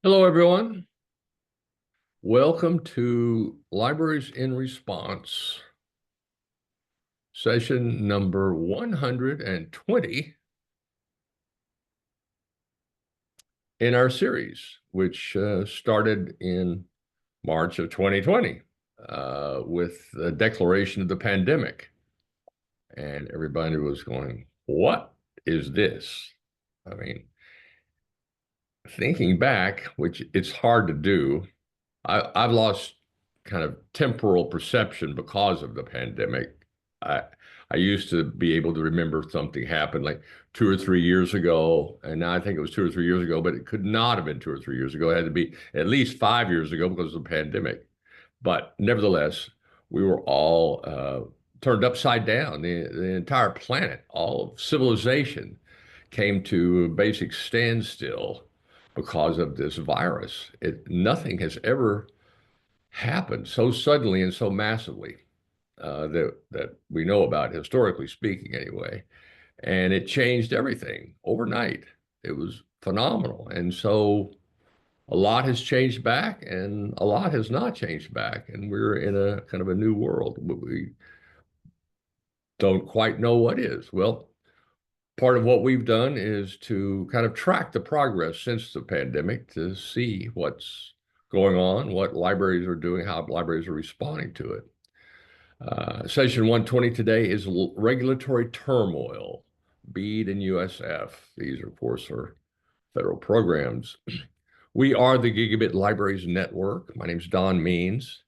Hello, everyone. Welcome to Libraries in Response, session number 120 in our series, which started in March of 2020 with the declaration of the pandemic. And everybody was going, what is this? I mean, thinking back, which it's hard to do, I've lost kind of temporal perception because of the pandemic. I I used to be able to remember something happened like 2 or 3 years ago, and now I think it was 2 or 3 years ago, but it could not have been 2 or 3 years ago. It had to be at least 5 years ago because of the pandemic. But nevertheless, we were all turned upside down. The entire planet, all of civilization, came to a basic standstill because of this virus. Nothing has ever happened so suddenly and so massively that we know about, historically speaking, anyway. And it changed everything overnight. It was phenomenal. And so a lot has changed back, and a lot has not changed back. And we're in a kind of a new world. We don't quite know what is. Well, part of what we've done is to kind of track the progress since the pandemic to see what's going on, what libraries are doing, how libraries are responding to it. Session 120 today is regulatory turmoil, BEAD and USF. These, of course, are federal programs. We are the Gigabit Libraries Network. My name is Don Means.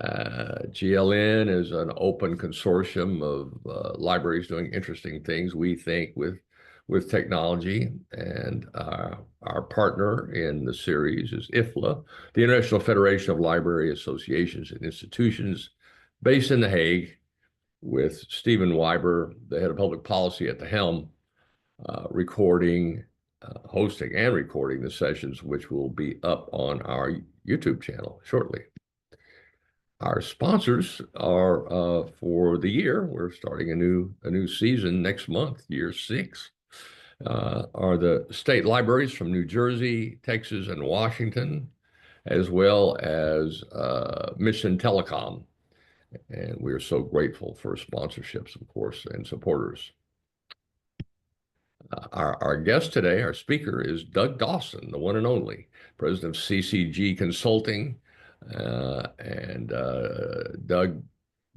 GLN is an open consortium of libraries doing interesting things, we think, with technology. And our partner in the series is IFLA, the International Federation of Library Associations and Institutions, based in The Hague, with Stephen Weiber, the head of public policy at the helm, hosting and recording the sessions, which will be up on our YouTube channel shortly. Our sponsors are for the year. We're starting a new season next month, year 6. Are the state libraries from New Jersey, Texas, and Washington, as well as Mission Telecom. And we are so grateful for sponsorships, of course, and supporters. Our guest today, our speaker, is Doug Dawson, the one and only president of CCG Consulting.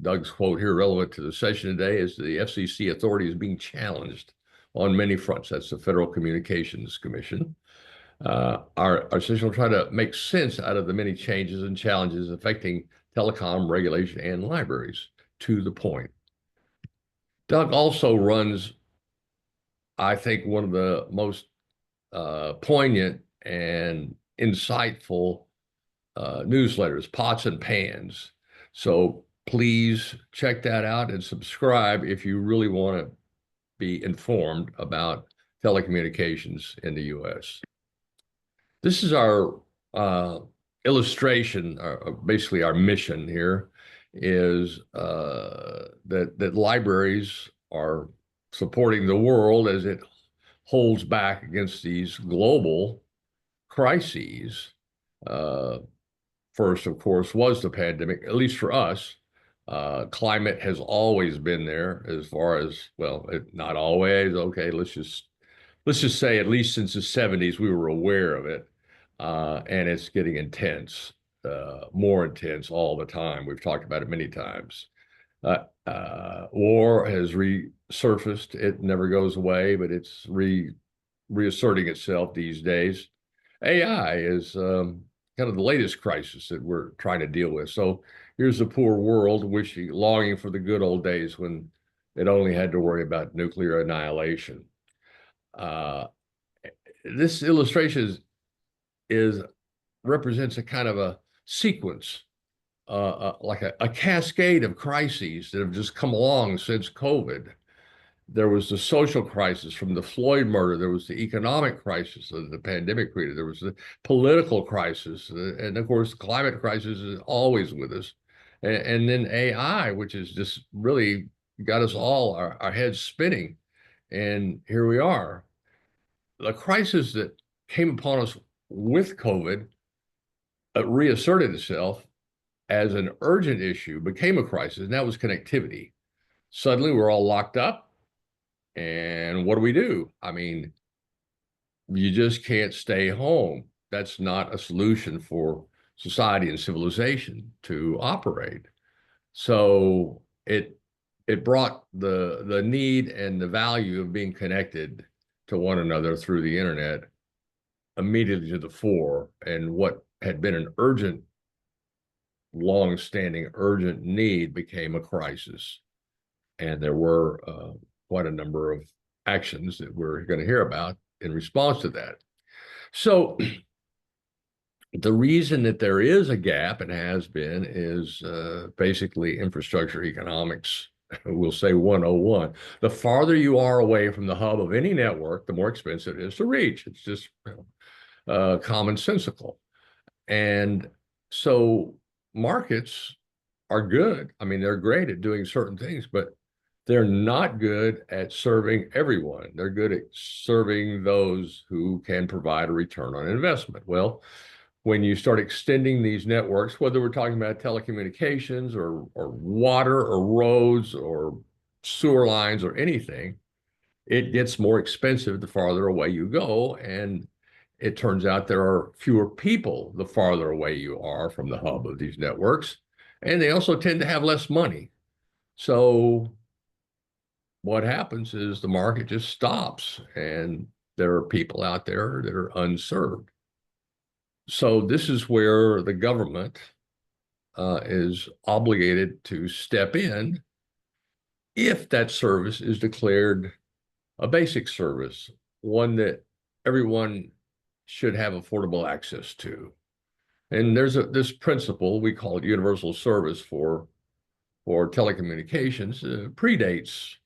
Doug's quote here, relevant to the session today, is the FCC authority is being challenged on many fronts. That's the Federal Communications Commission. Our session will try to make sense out of the many changes and challenges affecting telecom regulation and libraries, to the point. Doug also runs, I think, one of the most poignant and insightful newsletters, Pots and Pans. So please check that out and subscribe if you really want to be informed about telecommunications in the U.S. This is our illustration, basically our mission here is that libraries are supporting the world as it holds back against these global crises. First, of course, was the pandemic, at least for us. Climate has always been there as far as, well, not always. Okay, let's just say at least since the 70s, we were aware of it. And it's getting intense, more intense all the time. We've talked about it many times. War has resurfaced. It never goes away, but it's reasserting itself these days. AI is kind of the latest crisis that we're trying to deal with. So here's the poor world longing for the good old days when it only had to worry about nuclear annihilation. This illustration represents a kind of a sequence, like a cascade of crises that have just come along since COVID. There was the social crisis from the Floyd murder. There was the economic crisis that the pandemic created. There was the political crisis. And of course, the climate crisis is always with us. And then AI, which has just really got us all, our heads spinning. And here we are. The crisis that came upon us with COVID, reasserted itself as an urgent issue, became a crisis, and that was connectivity. Suddenly, we're all locked up, and what do we do? I mean, you just can't stay home. That's not a solution for society and civilization to operate. So it brought the need and the value of being connected to one another through the internet immediately to the fore. And what had been an urgent, long-standing urgent need became a crisis. And there were quite a number of actions that we're going to hear about in response to that. So the reason that there is a gap and has been is basically infrastructure economics. We'll say 101. The farther you are away from the hub of any network, the more expensive it is to reach. It's just commonsensical. And so markets are good. I mean, they're great at doing certain things, but they're not good at serving everyone. They're good at serving those who can provide a return on investment. Well, when you start extending these networks, whether we're talking about telecommunications or water or roads or sewer lines or anything, it gets more expensive the farther away you go. And it turns out there are fewer people the farther away you are from the hub of these networks. And they also tend to have less money. So what happens is the market just stops and there are people out there that are unserved. So this is where the government is obligated to step in if that service is declared a basic service, one that everyone should have affordable access to. And there's this principle, we call it universal service for telecommunications, predates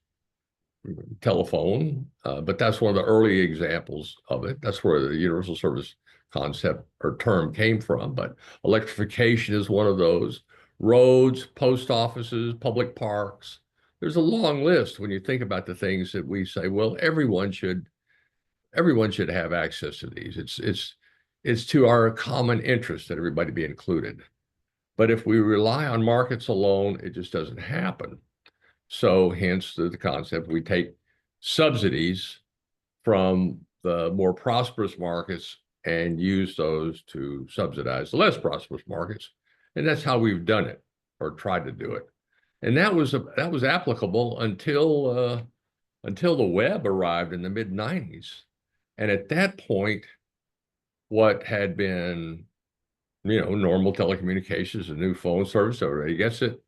telephone, but that's one of the early examples of it. That's where the universal service concept or term came from. But electrification is one of those. Roads, post offices, public parks. There's a long list when you think about the things that we say, well, everyone should have access to these. It's to our common interest that everybody be included. But if we rely on markets alone, it just doesn't happen. So hence the concept, we take subsidies from the more prosperous markets and use those to subsidize the less prosperous markets. And that's how we've done it or tried to do it. And that was applicable until the web arrived in the mid 90s. And at that point, what had been, normal telecommunications, a new phone service, everybody gets it,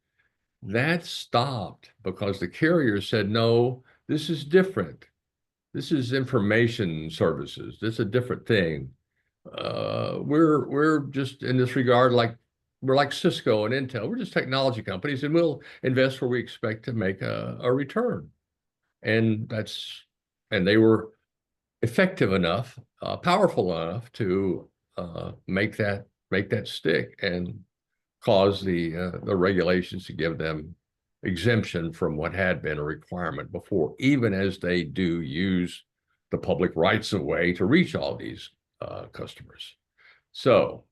that stopped because the carriers said, no, this is different. This is information services. This is a different thing. We're just in this regard, we're like Cisco and Intel. We're just technology companies, and we'll invest where we expect to make a return. And they were effective enough, powerful enough to make that stick and cause the regulations to give them exemption from what had been a requirement before, even as they do use the public rights of way to reach all these customers. So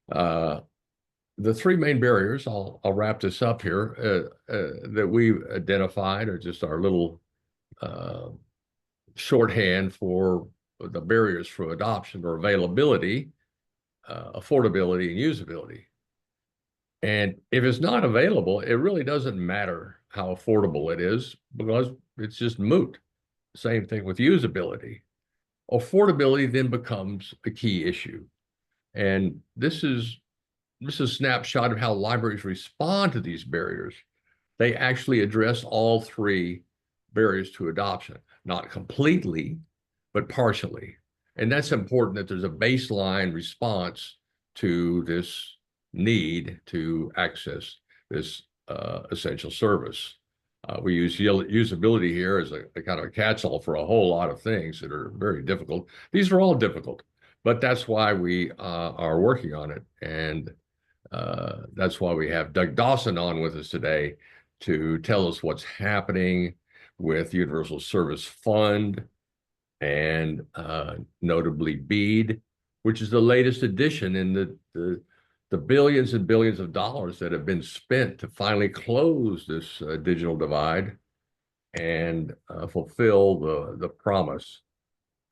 the three main barriers, I'll wrap this up here, that we've identified are just our little shorthand for the barriers for adoption or availability, affordability, and usability. And if it's not available, it really doesn't matter how affordable it is because it's just moot. Same thing with usability. Affordability then becomes a key issue. And this is a snapshot of how libraries respond to these barriers. They actually address all three barriers to adoption, not completely, but partially. And that's important that there's a baseline response to this need to access this essential service. We use usability here as a kind of a catch-all for a whole lot of things that are very difficult. These are all difficult, but that's why we are working on it. And that's why we have Doug Dawson on with us today to tell us what's happening with Universal Service Fund and notably BEAD. which is the latest addition in the billions and billions of dollars that have been spent to finally close this digital divide and fulfill the promise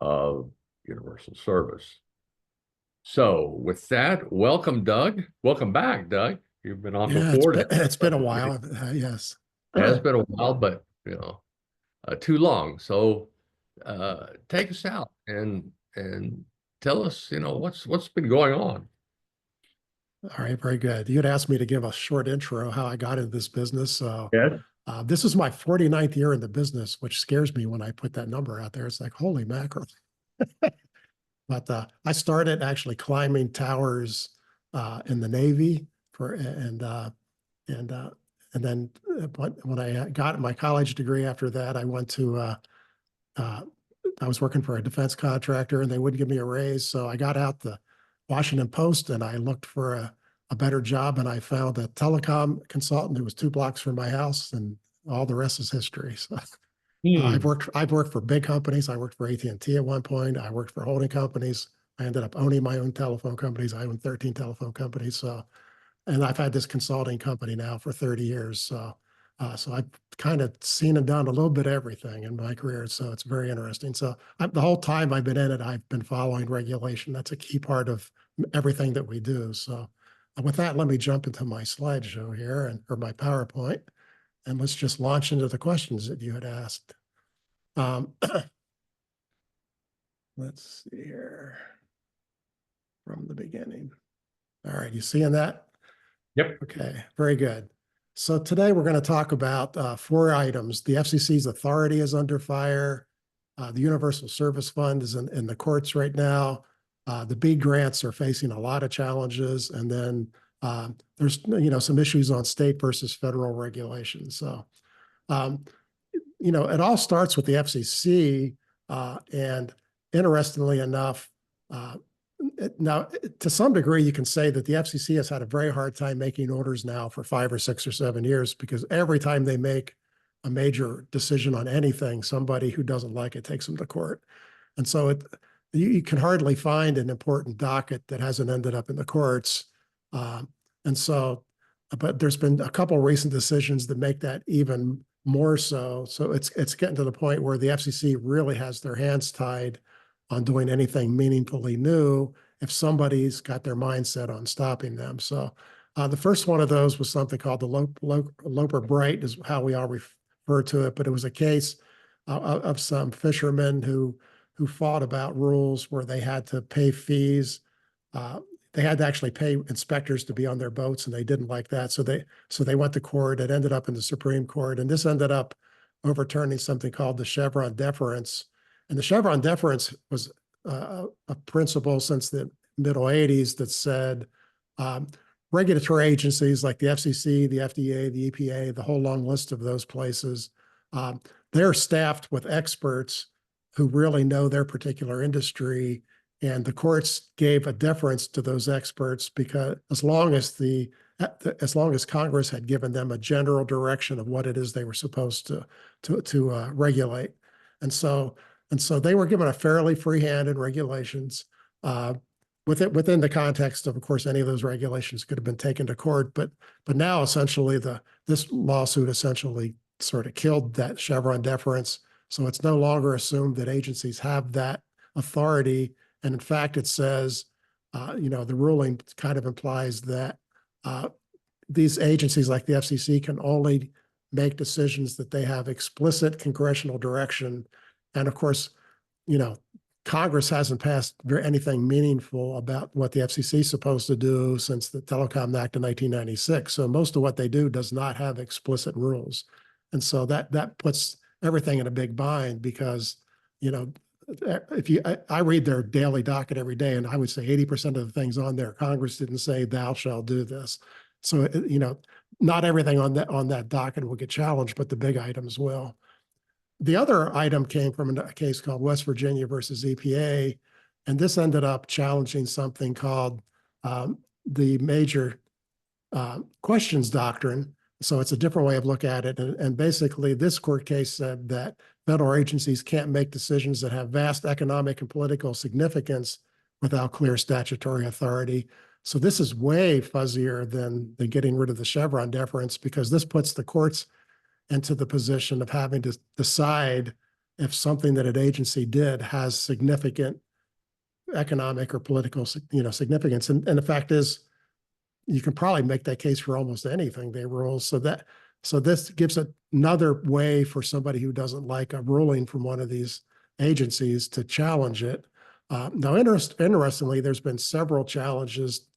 of universal service. So with that, welcome, Doug. Welcome back, Doug. You've been on Yeah, before. it's been a while. Yes. It has been a while, but too long. So take us out and tell us, what's been going on. All right, very good. You'd asked me to give a short intro how I got into this business. So Yes. this is my 49th year in the business, which scares me when I put that number out there. It's like, holy mackerel. But I started actually climbing towers in the Navy and then when I got my college degree after that, I went to I was working for a defense contractor and they wouldn't give me a raise. So I got out the Washington Post and I looked for a better job and I found a telecom consultant who was 2 blocks from my house, and all the rest is history. So Hmm. I've worked for big companies. I worked for AT&T at one point. I worked for holding companies. I ended up owning my own telephone companies. I own 13 telephone companies. So, and I've had this consulting company now for 30 years. So I've kind of seen and done a little bit of everything in my career. So it's very interesting. So the whole time I've been in it, I've been following regulation. That's a key part of everything that we do. So with that, let me jump into my slideshow here or my PowerPoint, and let's just launch into the questions that you had asked. Let's see here from the beginning. All right, you seeing that? Yep. Okay, very good. So today we're going to talk about 4 items. The FCC's authority is under fire. The Universal Service Fund is in the courts right now. The BEAD grants are facing a lot of challenges. And then there's some issues on state versus federal regulation. So, it all starts with the FCC. And interestingly enough, now, to some degree, you can say that the FCC has had a very hard time making orders now for 5 or 6 or 7 years, because every time they make a major decision on anything, somebody who doesn't like it takes them to court. And so you can hardly find an important docket that hasn't ended up in the courts. And so, but there's been a couple of recent decisions that make that even more so. So it's getting to the point where the FCC really has their hands tied on doing anything meaningfully new if somebody's got their mindset on stopping them. So the first one of those was something called the Loper-Bright, is how we all refer to it, but it was a case of some fishermen who fought about rules where they had to pay fees. They had to actually pay inspectors to be on their boats, and they didn't like that. So they went to court. It ended up in the Supreme Court, and this ended up overturning something called the Chevron deference. And the Chevron deference was a principle since the middle 80s that said regulatory agencies like the FCC, the FDA, the EPA, the whole long list of those places, they're staffed with experts who really know their particular industry. And the courts gave a deference to those experts because as long as Congress had given them a general direction of what it is they were supposed to regulate. And so they were given a fairly free hand in regulations. Within the context of course, any of those regulations could have been taken to court, but now essentially this lawsuit essentially sort of killed that Chevron deference. So it's no longer assumed that agencies have that authority, and in fact, it says, the ruling kind of implies that these agencies like the FCC can only make decisions that they have explicit congressional direction. And of course, Congress hasn't passed anything meaningful about what the FCC is supposed to do since the Telecom Act of 1996. So most of what they do does not have explicit rules. And so that puts everything in a big bind because, I read their daily docket every day, and I would say 80% of the things on there, Congress didn't say thou shall do this. So, not everything on that docket will get challenged, but the big items will. The other item came from a case called West Virginia versus EPA, and this ended up challenging something called the major questions doctrine. So it's a different way of looking at it. And basically, this court case said that federal agencies can't make decisions that have vast economic and political significance without clear statutory authority. So this is way fuzzier than getting rid of the Chevron deference, because this puts the courts into the position of having to decide if something that an agency did has significant economic or political, significance. And the fact is, you can probably make that case for almost anything they rule. So this gives another way for somebody who doesn't like a ruling from one of these agencies to challenge it. Now, interestingly, there's been several challenges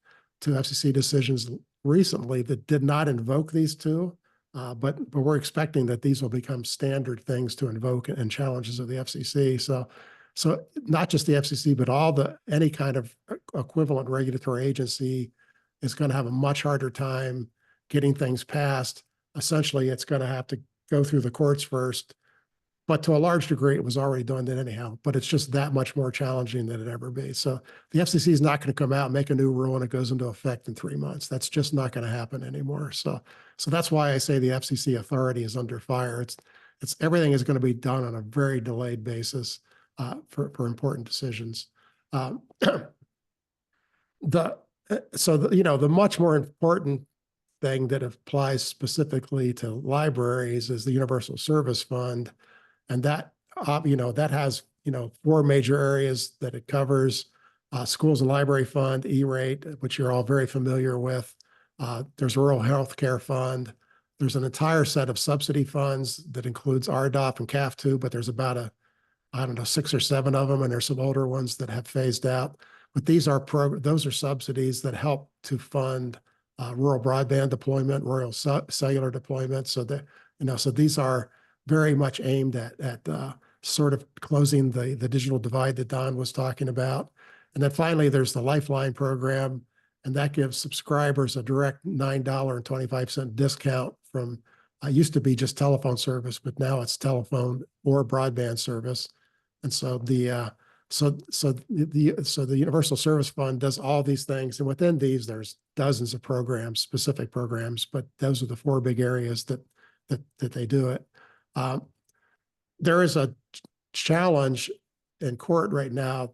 to FCC decisions recently that did not invoke these two, but we're expecting that these will become standard things to invoke in challenges of the FCC. So not just the FCC, but any kind of equivalent regulatory agency is going to have a much harder time getting things passed. Essentially, it's going to have to go through the courts first, but to a large degree, it was already done anyhow, but it's just that much more challenging than it ever be. So the FCC is not going to come out and make a new rule and it goes into effect in 3 months. That's just not going to happen anymore. So that's why I say the FCC authority is under fire. It's everything is going to be done on a very delayed basis for important decisions. The much more important thing that applies specifically to libraries is the Universal Service Fund. And that has, 4 major areas that it covers: schools and library fund, E-rate, which you're all very familiar with. There's a rural health care fund. There's an entire set of subsidy funds that includes RDOF and CAF2, but there's about 6 or 7 of them, and there's some older ones that have phased out. But those are subsidies that help to fund rural broadband deployment, rural cellular deployment. So these are very much aimed at sort of closing the digital divide that Don was talking about. And then finally, there's the Lifeline program, and that gives subscribers a direct $9.25 discount from used to be just telephone service, but now it's telephone or broadband service. And so the Universal Service Fund does all these things, and within these, there's dozens of programs, specific programs, but those are the 4 big areas that they do it. There is a challenge in court right now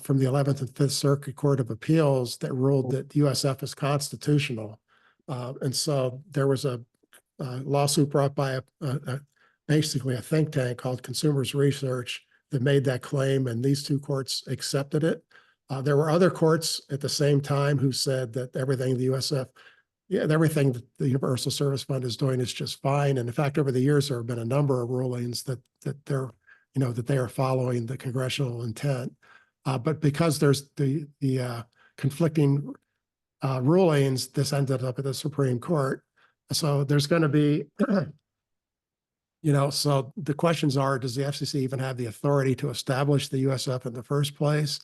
from the 11th and 5th Circuit Court of Appeals that ruled that USF is constitutional. And so there was a lawsuit brought by basically a think tank called Consumers Research that made that claim, and these 2 courts accepted it. There were other courts at the same time who said that everything that the Universal Service Fund is doing is just fine. And in fact, over the years, there have been a number of rulings that they are following the congressional intent. But because there's the conflicting rulings, this ended up at the Supreme Court. So there's going to be, so the questions are, does the FCC even have the authority to establish the USF in the first place?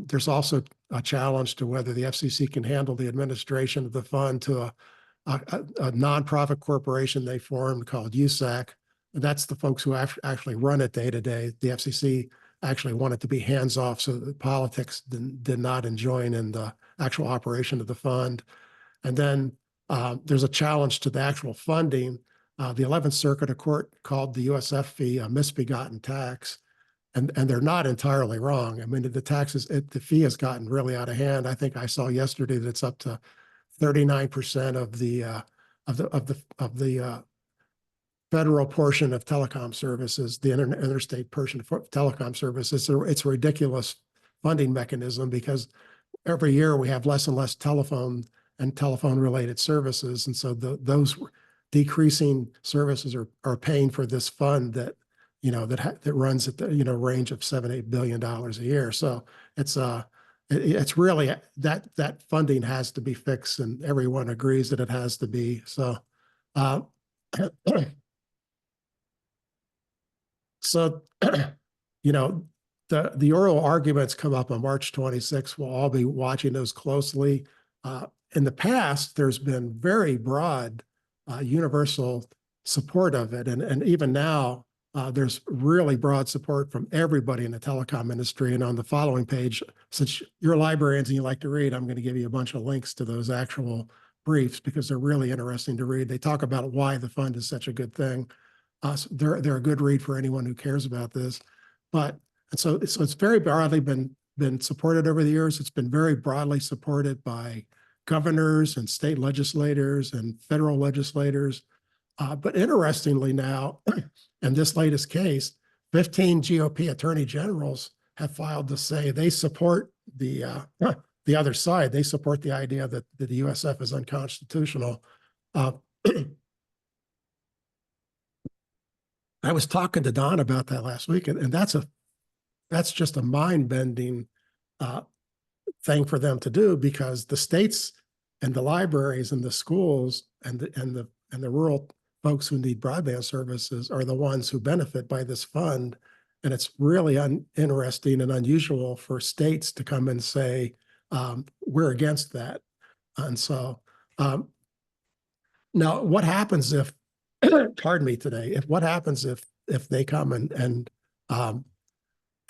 There's also a challenge to whether the FCC can handle the administration of the fund to a nonprofit corporation they formed called USAC. And that's the folks who actually run it day to day. The FCC actually wanted to be hands off so that politics did not join in the actual operation of the fund. And then there's a challenge to the actual funding. The 11th Circuit, a court called the USF fee a misbegotten tax. And they're not entirely wrong. I mean, the fee has gotten really out of hand. I think I saw yesterday that it's up to 39% of the federal portion of telecom services, the interstate portion of telecom services. It's a ridiculous funding mechanism because every year we have less and less telephone and telephone-related services, and so those decreasing services are paying for this fund that runs at the range of $7-8 billion a year. So it's really that funding has to be fixed, and everyone agrees that it has to be. So the oral arguments come up on March 26th. We'll all be watching those closely. In the past, there's been very broad universal support of it, and even now. There's really broad support from everybody in the telecom industry. And on the following page, since you're librarians and you like to read, I'm going to give you a bunch of links to those actual briefs because they're really interesting to read. They talk about why the fund is such a good thing. So they're a good read for anyone who cares about this. So it's very broadly been been supported over the years. It's been very broadly supported by governors and state legislators and federal legislators. But interestingly now, in this latest case, 15 GOP attorney generals have filed to say they support the other side. They support the idea that the USF is unconstitutional. I was talking to Don about that last week, and that's just a mind-bending thing for them to do, because the states and the libraries and the schools and the rural folks who need broadband services are the ones who benefit by this fund. And it's really interesting and unusual for states to come and say, we're against that. And so now what happens if, pardon me today, what happens if they come and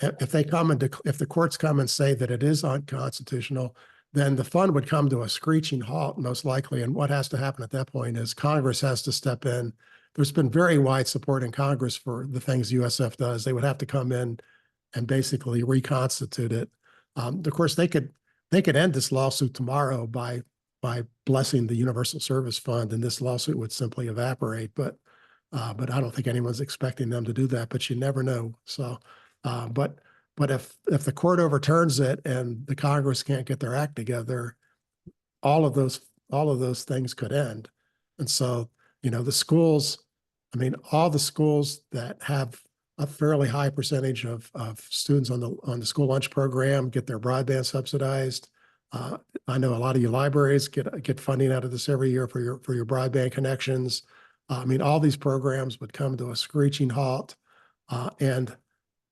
if the courts come and say that it is unconstitutional, then the fund would come to a screeching halt, most likely. And what has to happen at that point is Congress has to step in. There's been very wide support in Congress for the things USF does. They would have to come in and basically reconstitute it. Of course, they could end this lawsuit tomorrow by blessing the Universal Service Fund, and this lawsuit would simply evaporate. But I don't think anyone's expecting them to do that. But you never know. So, but if the court overturns it and the Congress can't get their act together, all of those things could end. And so, the schools, all the schools that have a fairly high percentage of students on the school lunch program get their broadband subsidized. I know a lot of your libraries get funding out of this every year for your broadband connections. All these programs would come to a screeching halt, and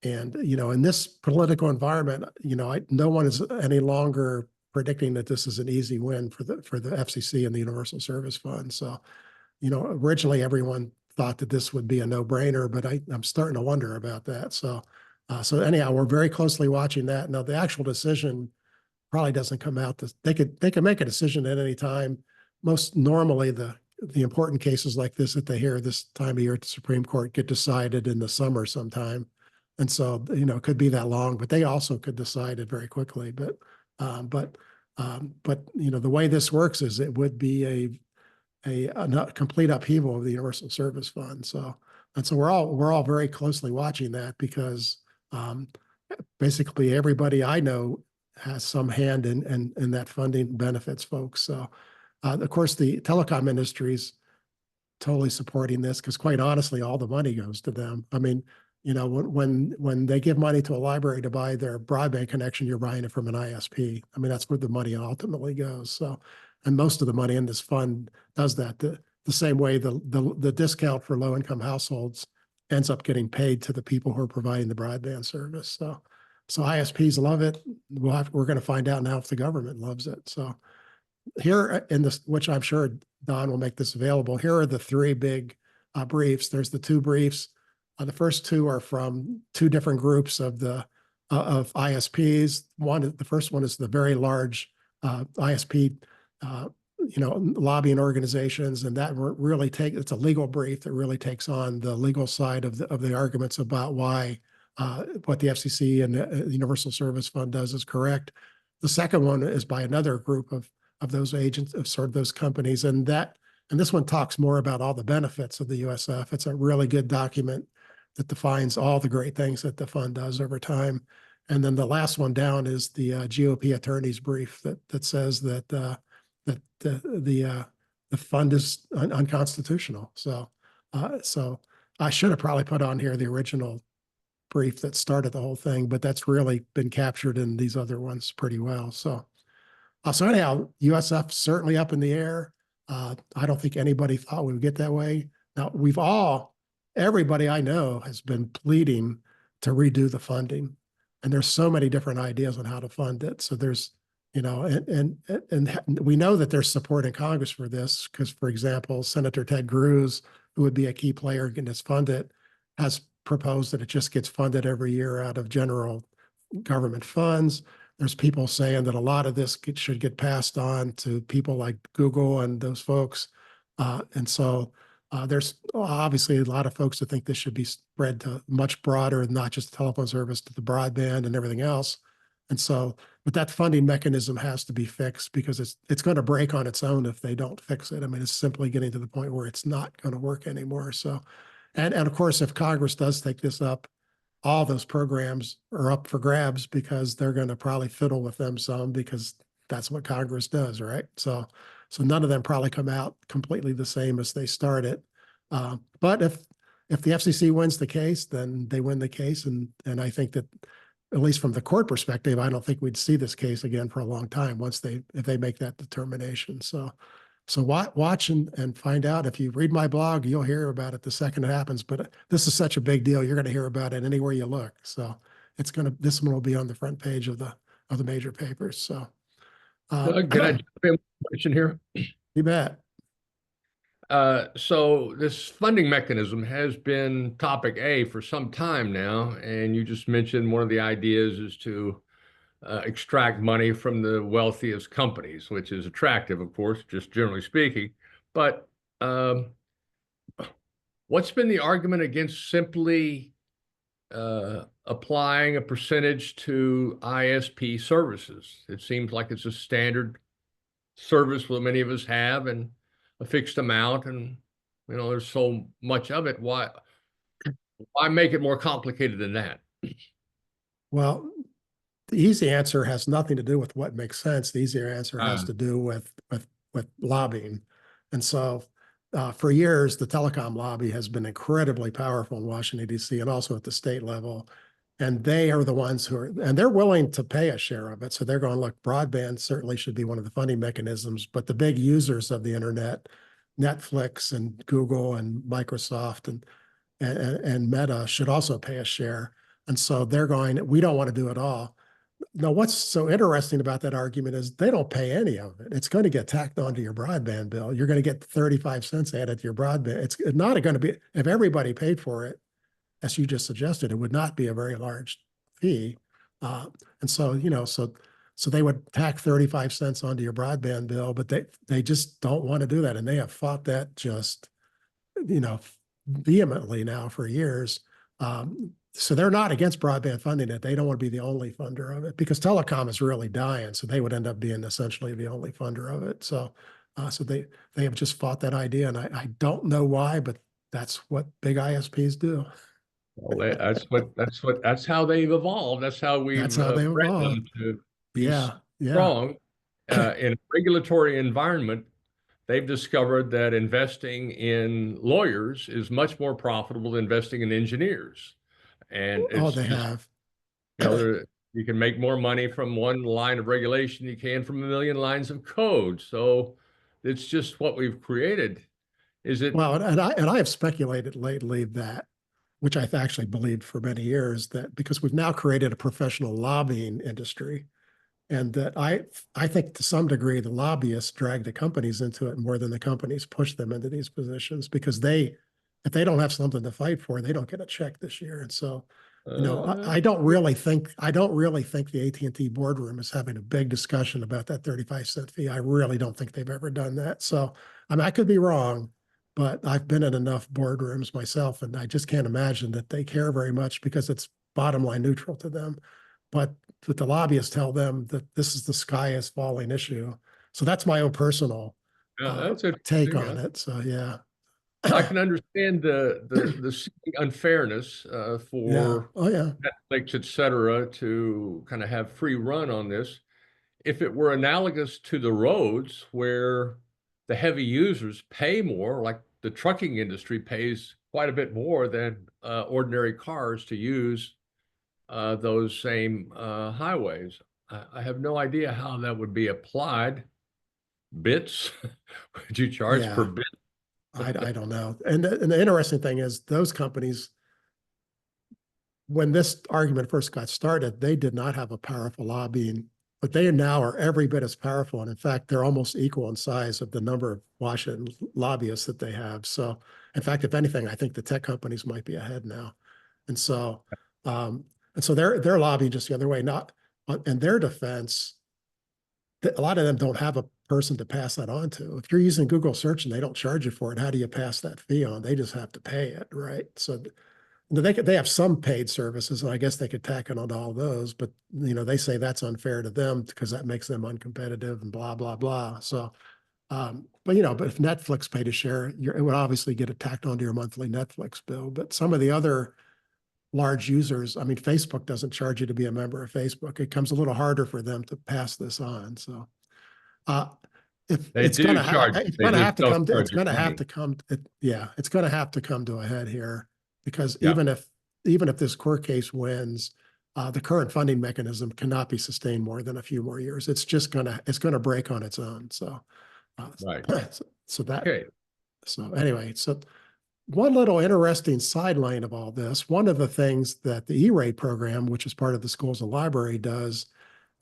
in this political environment, no one is any longer predicting that this is an easy win for the FCC and the Universal Service Fund. So, originally everyone thought that this would be a no-brainer, but I'm starting to wonder about that. So anyhow, we're very closely watching that. Now, the actual decision probably doesn't come out. They could make a decision at any time. Most normally, the important cases like this that they hear this time of year at the Supreme Court get decided in the summer sometime. And so, it could be that long, but they also could decide it very quickly. But the way this works is it would be a complete upheaval of the Universal Service Fund. So we're all very closely watching that, because basically everybody I know has some hand in that funding benefits folks. So of course the telecom industry's totally supporting this, because quite honestly, all the money goes to them. When they give money to a library to buy their broadband connection, you're buying it from an ISP. That's where the money ultimately goes. So, and most of the money in this fund does that. The same way the discount for low-income households ends up getting paid to the people who are providing the broadband service. So ISPs love it. We're going to find out now if the government loves it. So here in this, which I'm sure Don will make this available, here are the three big briefs. There's the two briefs. The first two are from two different groups of ISPs. The first one is the very large ISP, lobbying organizations, and that really it's a legal brief that really takes on the legal side of the arguments about why what the FCC and the Universal Service Fund does is correct. The second one is by another group of those agents, of sort of those companies, and this one talks more about all the benefits of the USF. It's a really good document that defines all the great things that the fund does over time. And then the last one down is the GOP attorney's brief that says that the fund is unconstitutional. So I should have probably put on here the original brief that started the whole thing, but that's really been captured in these other ones pretty well. So anyhow, USF certainly up in the air. I don't think anybody thought we would get that way. Now everybody I know has been pleading to redo the funding, and there's so many different ideas on how to fund it. So there's, and we know that there's support in Congress for this, because, for example, Senator Ted Cruz, who would be a key player getting this funded, has proposed that it just gets funded every year out of general government funds. There's people saying that a lot of this should get passed on to people like Google and those folks. And so there's obviously a lot of folks that think this should be spread to much broader, not just the telephone service, to the broadband and everything else. And so, but that funding mechanism has to be fixed because it's going to break on its own if they don't fix it. I mean, it's simply getting to the point where it's not going to work anymore. So, and of course, if Congress does take this up, all those programs are up for grabs because they're going to probably fiddle with them some because that's what Congress does, right? So none of them probably come out completely the same as they started. But if the FCC wins the case, then they win the case, and I think that at least from the court perspective, I don't think we'd see this case again for a long time once if they make that determination. So watch and find out. If you read my blog, you'll hear about it the second it happens. But this is such a big deal; you're going to hear about it anywhere you look. So this one will be on the front page of the major papers. So Doug, can I jump in with a question here? you bet. So this funding mechanism has been topic A for some time now, and you just mentioned one of the ideas is to extract money from the wealthiest companies, which is attractive, of course, just generally speaking. But what's been the argument against simply applying a percentage to ISP services? It seems like it's a standard service that many of us have and a fixed amount, and there's so much of it. Why make it more complicated than that? Well, the easy answer has nothing to do with what makes sense. The easier answer has to do with lobbying. And so for years, the telecom lobby has been incredibly powerful in Washington, D.C. and also at the state level. And they are the ones and they're willing to pay a share of it. So they're going, look, broadband certainly should be one of the funding mechanisms, but the big users of the internet, Netflix and Google and Microsoft and Meta should also pay a share. And so they're going, we don't want to do it all. Now, what's so interesting about that argument is they don't pay any of it. It's going to get tacked onto your broadband bill. You're going to get 35 cents added to your broadband. It's not going to be, if everybody paid for it, as you just suggested, it would not be a very large fee. And so, so they would tack 35 cents onto your broadband bill, but they just don't want to do that. And they have fought that just, vehemently now for years. So they're not against broadband funding it. They don't want to be the only funder of it because telecom is really dying. So they would end up being essentially the only funder of it. So they have just fought that idea. And I don't know why, but that's what big ISPs do. Well, that's how they've evolved. That's how That's we've how they bred evolved. them to be Yeah. Yeah. strong in a regulatory environment. They've discovered that investing in lawyers is much more profitable than investing in engineers. And Oh, it's they just, have. you can make more money from one line of regulation than you can from a million lines of code. So it's just what we've created. Is it? Well, and I have speculated lately that, which I've actually believed for many years, that because we've now created a professional lobbying industry, and that I think to some degree the lobbyists drag the companies into it more than the companies push them into these positions because if they don't have something to fight for, they don't get a check this year. And so, I don't really think the AT&T boardroom is having a big discussion about that 35-cent fee. I really don't think they've ever done that. So, I mean, I could be wrong, but I've been in enough boardrooms myself, and I just can't imagine that they care very much because it's bottom line neutral to them. But the lobbyists tell them that this is the sky is falling issue. So that's my own personal That's take interesting. on it. So yeah. I can understand the seeming unfairness Yeah. for Oh yeah. Netflix, et cetera, to kind of have free run on this. If it were analogous to the roads where the heavy users pay more, like the trucking industry pays quite a bit more than ordinary cars to use those same highways. I have no idea how that would be applied. Bits? Would you charge per Yeah. bit? I don't know. And the interesting thing is those companies, when this argument first got started, they did not have a powerful lobbying, but they now are every bit as powerful. And in fact, they're almost equal in size of the number of Washington lobbyists that they have. So in fact, if anything, I think the tech companies might be ahead now. And so, they're lobbying just the other way. Not in their defense, a lot of them don't have a person to pass that on to. If you're using Google search and they don't charge you for it, how do you pass that fee on? They just have to pay it, right? So they have some paid services, and I guess they could tack it onto all those, but they say that's unfair to them because that makes them uncompetitive and blah blah blah. So, but if Netflix paid a share, it would obviously get it tacked onto your monthly Netflix bill. But some of the other large users, I mean, Facebook doesn't charge you to be a member of Facebook. It comes a little harder for them to pass this on. So, uh, if They it's do gonna ha charge, it's they gonna have just to don't come to, charge it's you gonna have money. to come, yeah, it's gonna have to come to a head here because Yeah, even if this court case wins, the current funding mechanism cannot be sustained more than a few more years. It's gonna break on its own. So, uh, right. so that Okay. so anyway, so one little interesting sideline of all this, one of the things that the E-rate program, which is part of the schools and library, does,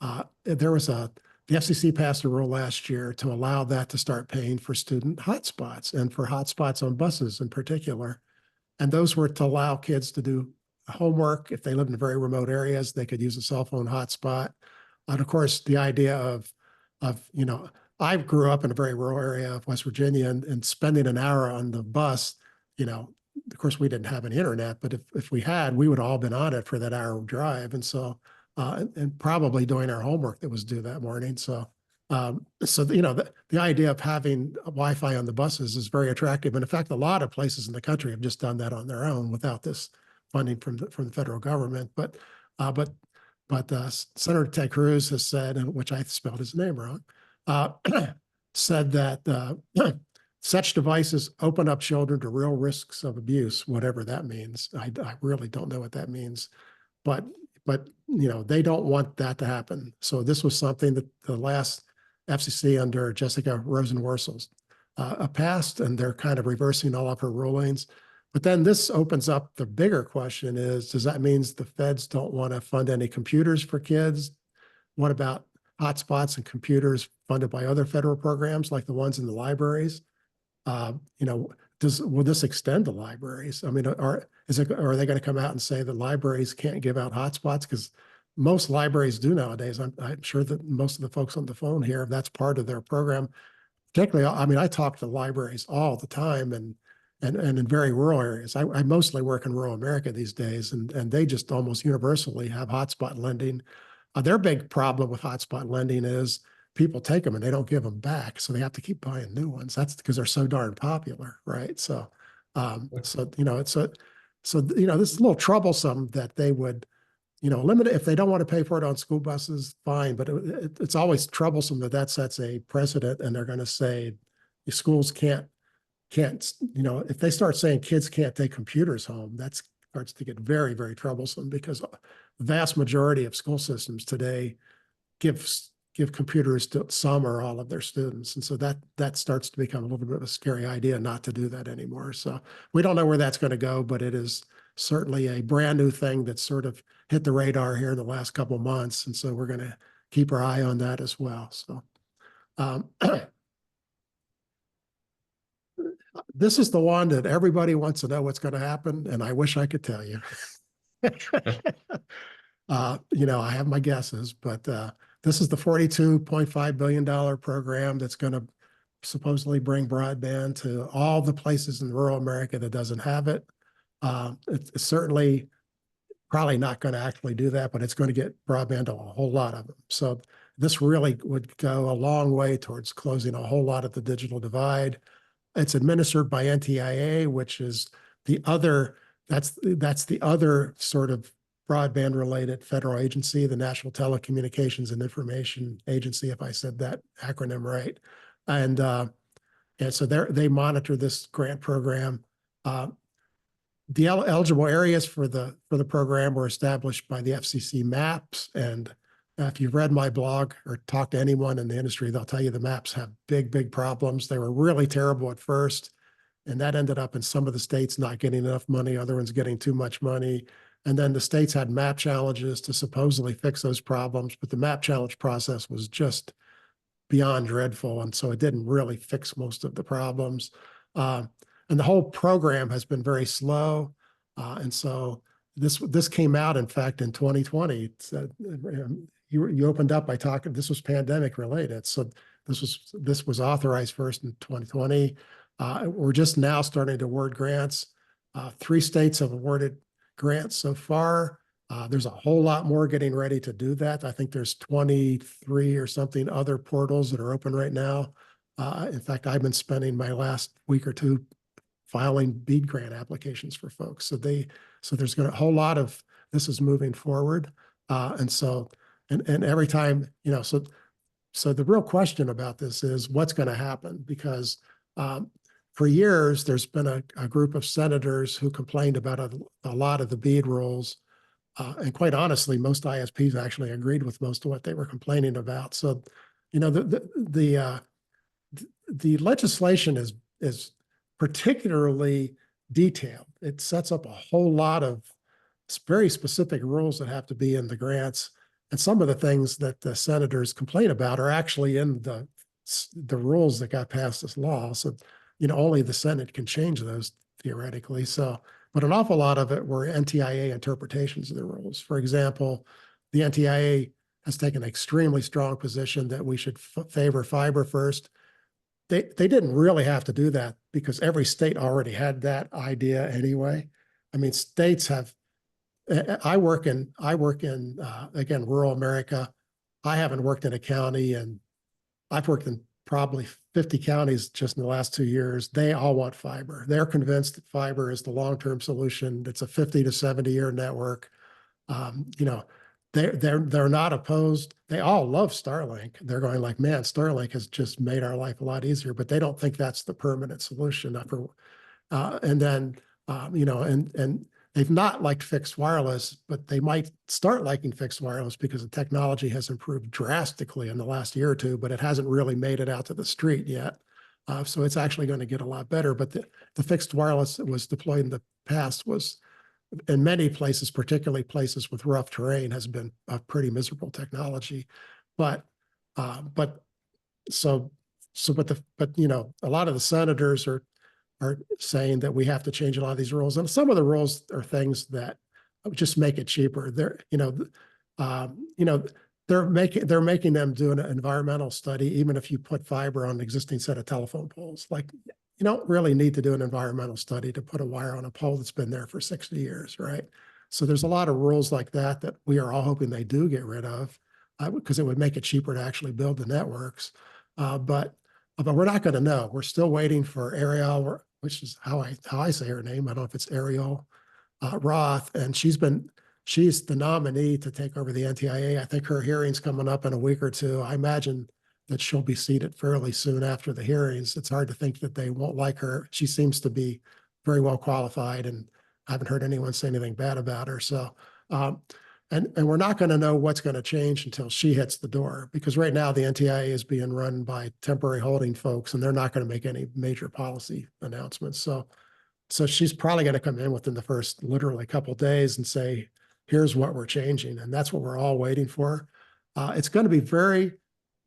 the FCC passed a rule last year to allow that to start paying for student hotspots and for hotspots on buses in particular. And those were to allow kids to do homework. If they lived in very remote areas, they could use a cell phone hotspot. And of course, the idea of I grew up in a very rural area of West Virginia, and spending an hour on the bus, of course, we didn't have any internet, but if we had, we would have all been on it for that hour drive. And so, and probably doing our homework that was due that morning. So, the idea of having Wi-Fi on the buses is very attractive. And in fact, a lot of places in the country have just done that on their own without this funding from the federal government. Uh, but Senator Ted Cruz has said, and which I spelled his name wrong, uh, said that such devices open up children to real risks of abuse, whatever that means. I really don't know what that means, but they don't want that to happen. So this was something that the last FCC under Jessica Rosenworcel passed, and they're kind of reversing all of her rulings. But then this opens up the bigger question: does that mean the feds don't want to fund any computers for kids? What about hotspots and computers funded by other federal programs like the ones in the libraries? Uh, you know, will this extend to libraries? I mean, are they going to come out and say that libraries can't give out hotspots? Because most libraries do nowadays. I'm sure that most of the folks on the phone here, that's part of their program. Particularly, I mean, I talk to libraries all the time, and in very rural areas. I mostly work in rural America these days, and they just almost universally have hotspot lending. Their big problem with hotspot lending is people take them and they don't give them back, so they have to keep buying new ones. That's because they're so darn popular, right? So, this is a little troublesome that they would, limit it if they don't want to pay for it on school buses, fine. But it's always troublesome that sets a precedent, and they're going to say schools can't, if they start saying kids can't take computers home, that starts to get very, very troublesome because the vast majority of school systems today give computers to some or all of their students. And so that starts to become a little bit of a scary idea not to do that anymore. So we don't know where that's going to go, but it is certainly a brand new thing that's sort of hit the radar here in the last couple of months. And so we're going to keep our eye on that as well. So this is the one that everybody wants to know what's going to happen, and I wish I could tell you. I have my guesses, but this is the $42.5 billion program that's going to supposedly bring broadband to all the places in rural America that doesn't have it. It's certainly probably not going to actually do that, but it's going to get broadband to a whole lot of them. So this really would go a long way towards closing a whole lot of the digital divide. It's administered by NTIA, which is that's the other sort of broadband related federal agency, the National Telecommunications and Information Agency, if I said that acronym right. And so they monitor this grant program. The eligible areas for the program were established by the FCC maps. And if you've read my blog or talked to anyone in the industry, they'll tell you the maps have big, big problems. They were really terrible at first, and that ended up in some of the states not getting enough money, other ones getting too much money. And then the states had map challenges to supposedly fix those problems, but the map challenge process was just beyond dreadful. And so it didn't really fix most of the problems. And the whole program has been very slow. And so this came out, in fact, in 2020. You opened up by talking, this was pandemic related. So this was authorized first in 2020. We're just now starting to award grants. 3 states have awarded grants so far. There's a whole lot more getting ready to do that. I think there's 23 or something other portals that are open right now. In fact, I've been spending my last week or two filing BEAD grant applications for folks. So there's going to a whole lot of this is moving forward. And every time, so the real question about this is what's going to happen, because for years, there's been a group of senators who complained about a lot of the BEAD rules. And quite honestly, most ISPs actually agreed with most of what they were complaining about. So, the legislation is particularly detailed. It sets up a whole lot of very specific rules that have to be in the grants. And some of the things that the senators complain about are actually in the rules that got passed as law. So, only the Senate can change those theoretically. So, but an awful lot of it were NTIA interpretations of the rules. For example, the NTIA has taken an extremely strong position that we should favor fiber first. They didn't really have to do that because every state already had that idea anyway. I mean, states have. I work in again, rural America. I haven't worked in a county, and I've worked in probably 50 counties just in the last 2 years. They all want fiber. They're convinced that fiber is the long-term solution. It's a 50 to 70-year network. They're not opposed. They all love Starlink. They're going like, man, Starlink has just made our life a lot easier, but they don't think that's the permanent solution. And they've not liked fixed wireless, but they might start liking fixed wireless because the technology has improved drastically in the last year or two, but it hasn't really made it out to the street yet. So it's actually going to get a lot better. But the fixed wireless that was deployed in the past was, in many places, particularly places with rough terrain, has been a pretty miserable technology. But a lot of the senators are saying that we have to change a lot of these rules, and some of the rules are things that just make it cheaper. They're making them do an environmental study, even if you put fiber on an existing set of telephone poles. Like, you don't really need to do an environmental study to put a wire on a pole that's been there for 60 years, right? So there's a lot of rules like that we are all hoping they do get rid of, because it would make it cheaper to actually build the networks. But we're not going to know. We're still waiting for Ariel, which is how I say her name. I don't know if it's Ariel Roth, and she's the nominee to take over the NTIA. I think her hearing's coming up in a week or two. I imagine that she'll be seated fairly soon after the hearings. It's hard to think that they won't like her. She seems to be very well qualified, and I haven't heard anyone say anything bad about her. So, and we're not going to know what's going to change until she hits the door, because right now the NTIA is being run by temporary holding folks, and they're not going to make any major policy announcements. So she's probably going to come in within the first literally couple of days and say, here's what we're changing. And that's what we're all waiting for. It's going to be very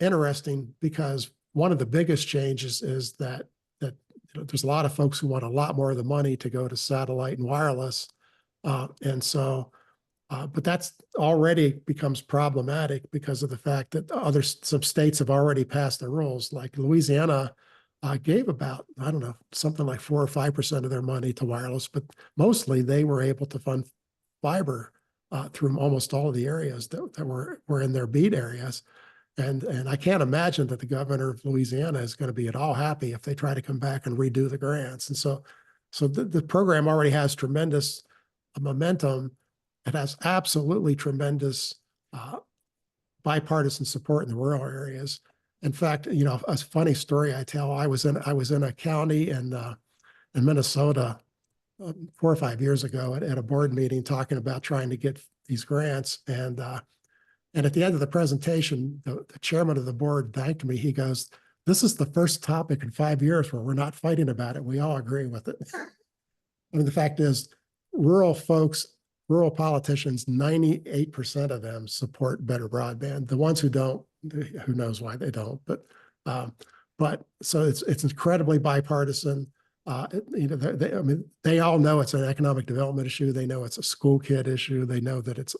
interesting, because one of the biggest changes is that there's a lot of folks who want a lot more of the money to go to satellite and wireless. But that's already becomes problematic because of the fact that some states have already passed their rules. Like Louisiana gave about, I don't know, something like 4 or 5% of their money to wireless, but mostly they were able to fund fiber through almost all of the areas that were in their BEAD areas. And I can't imagine that the governor of Louisiana is going to be at all happy if they try to come back and redo the grants. And so the program already has tremendous momentum. It has absolutely tremendous bipartisan support in the rural areas. In fact, a funny story I tell, I was in a county in Minnesota 4 or 5 years ago at a board meeting talking about trying to get these grants. And at the end of the presentation, the chairman of the board thanked me. He goes, "This is the first topic in 5 years where we're not fighting about it. We all agree with it." I mean, the fact is, rural politicians, 98% of them support better broadband. The ones who don't, who knows why they don't, but so it's incredibly bipartisan. They all know it's an economic development issue. They know it's a school kid issue. They know that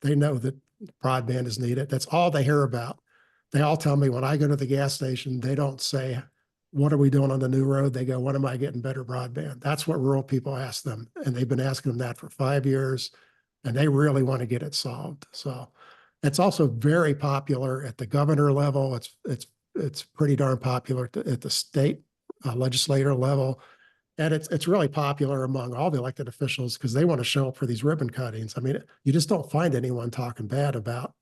they know that broadband is needed. That's all they hear about. They all tell me when I go to the gas station, they don't say, what are we doing on the new road? They go, when am I getting better broadband? That's what rural people ask them. And they've been asking them that for 5 years, and they really want to get it solved. So it's also very popular at the governor level. It's pretty darn popular at the state legislator level. And it's really popular among all the elected officials because they want to show up for these ribbon cuttings. I mean, you just don't find anyone talking bad about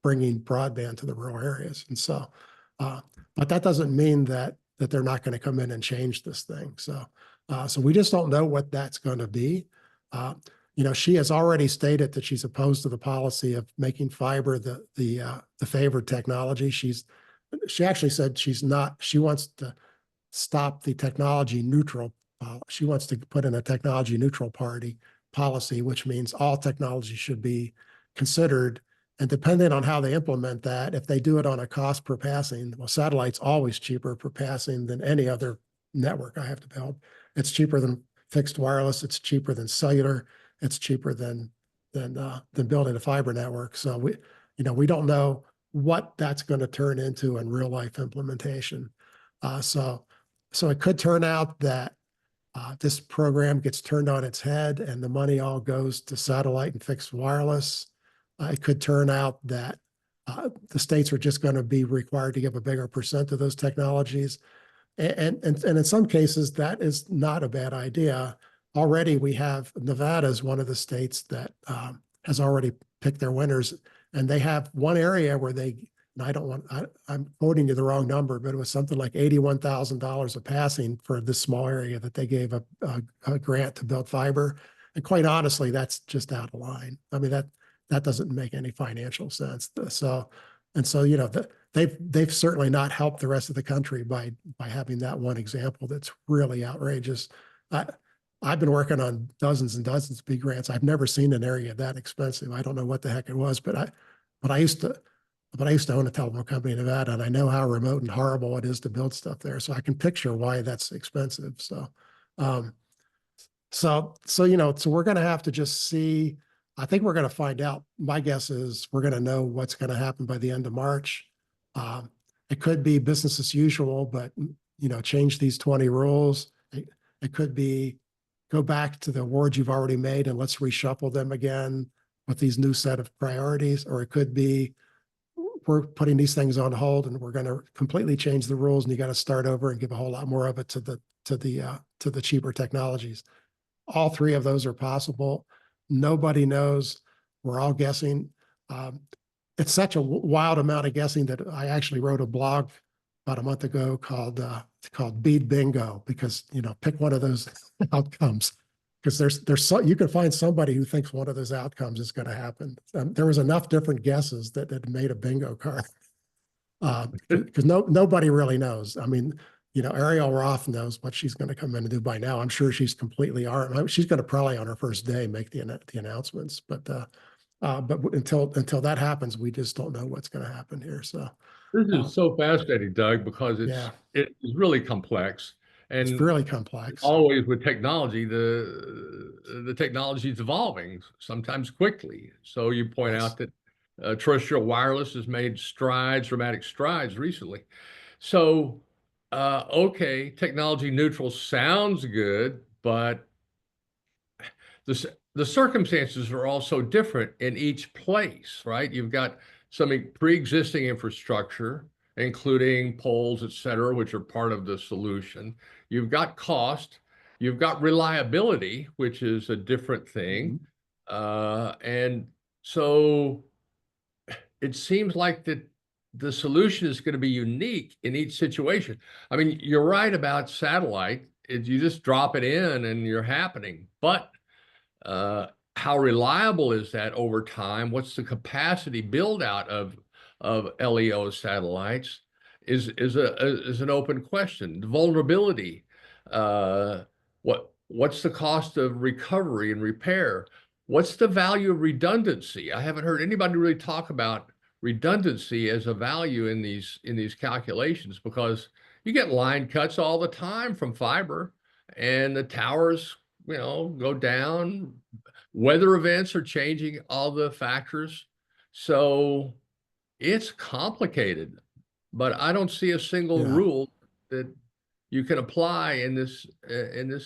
bringing broadband to the rural areas. And so, but that doesn't mean that they're not going to come in and change this thing. So, so we just don't know what that's going to be. She has already stated that she's opposed to the policy of making fiber the favored technology. She actually said she's not. She wants to stop the technology neutral. She wants to put in a technology neutral policy, which means all technology should be considered. And depending on how they implement that, if they do it on a cost per passing, well, satellite's always cheaper per passing than any other network I have to build. It's cheaper than fixed wireless. It's cheaper than cellular. It's cheaper than building a fiber network. So we don't know what that's going to turn into in real life implementation. So it could turn out that this program gets turned on its head and the money all goes to satellite and fixed wireless. It could turn out that the states are just going to be required to give a bigger percent of those technologies. And in some cases, that is not a bad idea. Already we have Nevada is one of the states that has already picked their winners. And they have one area where I'm quoting you the wrong number, but it was something like $81,000 a passing for this small area that they gave a grant to build fiber. And quite honestly, that's just out of line. I mean, that doesn't make any financial sense. They've certainly not helped the rest of the country by having that one example that's really outrageous. I've been working on dozens and dozens of big grants. I've never seen an area that expensive. I don't know what the heck it was, but I used to own a telephone company in Nevada, and I know how remote and horrible it is to build stuff there. So I can picture why that's expensive. So we're going to have to just see. I think we're going to find out. My guess is we're going to know what's going to happen by the end of March. It could be business as usual, but change these 20 rules. It could be go back to the awards you've already made and let's reshuffle them again with these new set of priorities. Or it could be we're putting these things on hold and we're going to completely change the rules and you got to start over and give a whole lot more of it to the cheaper technologies. All three of those are possible. Nobody knows. We're all guessing. It's such a wild amount of guessing that I actually wrote a blog about a month ago called BEAD Bingo, because pick one of those outcomes, because you can find somebody who thinks one of those outcomes is going to happen. There was enough different guesses that made a bingo card, because nobody really knows. I mean, Ariel Roth knows what she's going to come in and do by now. I'm sure she's completely armed. She's going to probably on her first day make the announcements, but until that happens, we just don't know what's going to happen here. So This is so fascinating, Doug, because yeah, it is really complex. it's And really complex. always with technology, the technology is evolving, sometimes quickly. So you point Yes. out that terrestrial wireless has made dramatic strides recently. So, okay, technology neutral sounds good, but the circumstances are also different in each place, right? You've got some pre-existing infrastructure, including poles, et cetera, which are part of the solution. You've got cost, you've got reliability, which is a different thing. Mhm. And so it seems like the solution is going to be unique in each situation. I mean, you're right about satellite. You just drop it in and you're happening. But uh, how reliable is that over time? What's the capacity build out of LEO satellites is an open question. The vulnerability, uh, what's the cost of recovery and repair? What's the value of redundancy? I haven't heard anybody really talk about redundancy as a value in these calculations, because you get line cuts all the time from fiber, and the towers go down. Weather events are changing all the factors. So it's complicated, but I don't see a single Yeah. rule that you can apply in this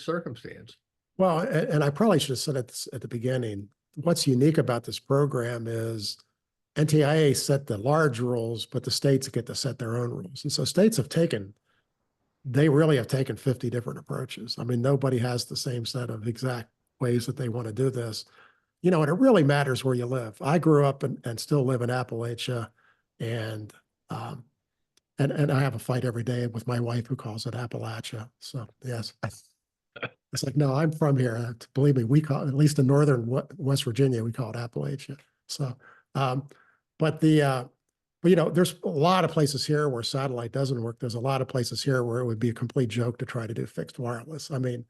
circumstance. Well, and I probably should have said it at the beginning. What's unique about this program is NTIA set the large rules, but the states get to set their own rules. And so states they really have taken 50 different approaches. I mean, nobody has the same set of exact ways that they want to do this. And it really matters where you live. I grew up and still live in Appalachia, and um, and I have a fight every day with my wife who calls it Appalachia. So yes, it's like, no, I'm from here. Believe me, we call it, at least in northern West Virginia, we call it Appalachia. So, um, but there's a lot of places here where satellite doesn't work. There's a lot of places here where it would be a complete joke to try to do fixed wireless. I mean,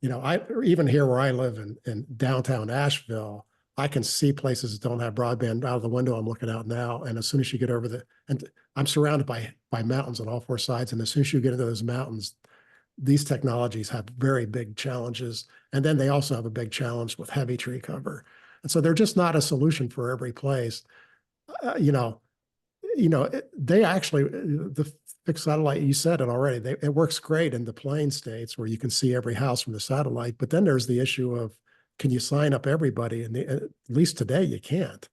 I even here where I live in downtown Asheville, I can see places that don't have broadband out of the window. I'm looking out now, and as soon as you get over and I'm surrounded by mountains on all four sides, and as soon as you get into those mountains, these technologies have very big challenges, and then they also have a big challenge with heavy tree cover, and so they're just not a solution for every place. Uh, you know, they actually the fixed satellite, you said it already, it works great in the plain states where you can see every house from the satellite, but then there's the issue of, can you sign up everybody? And at least today you can't.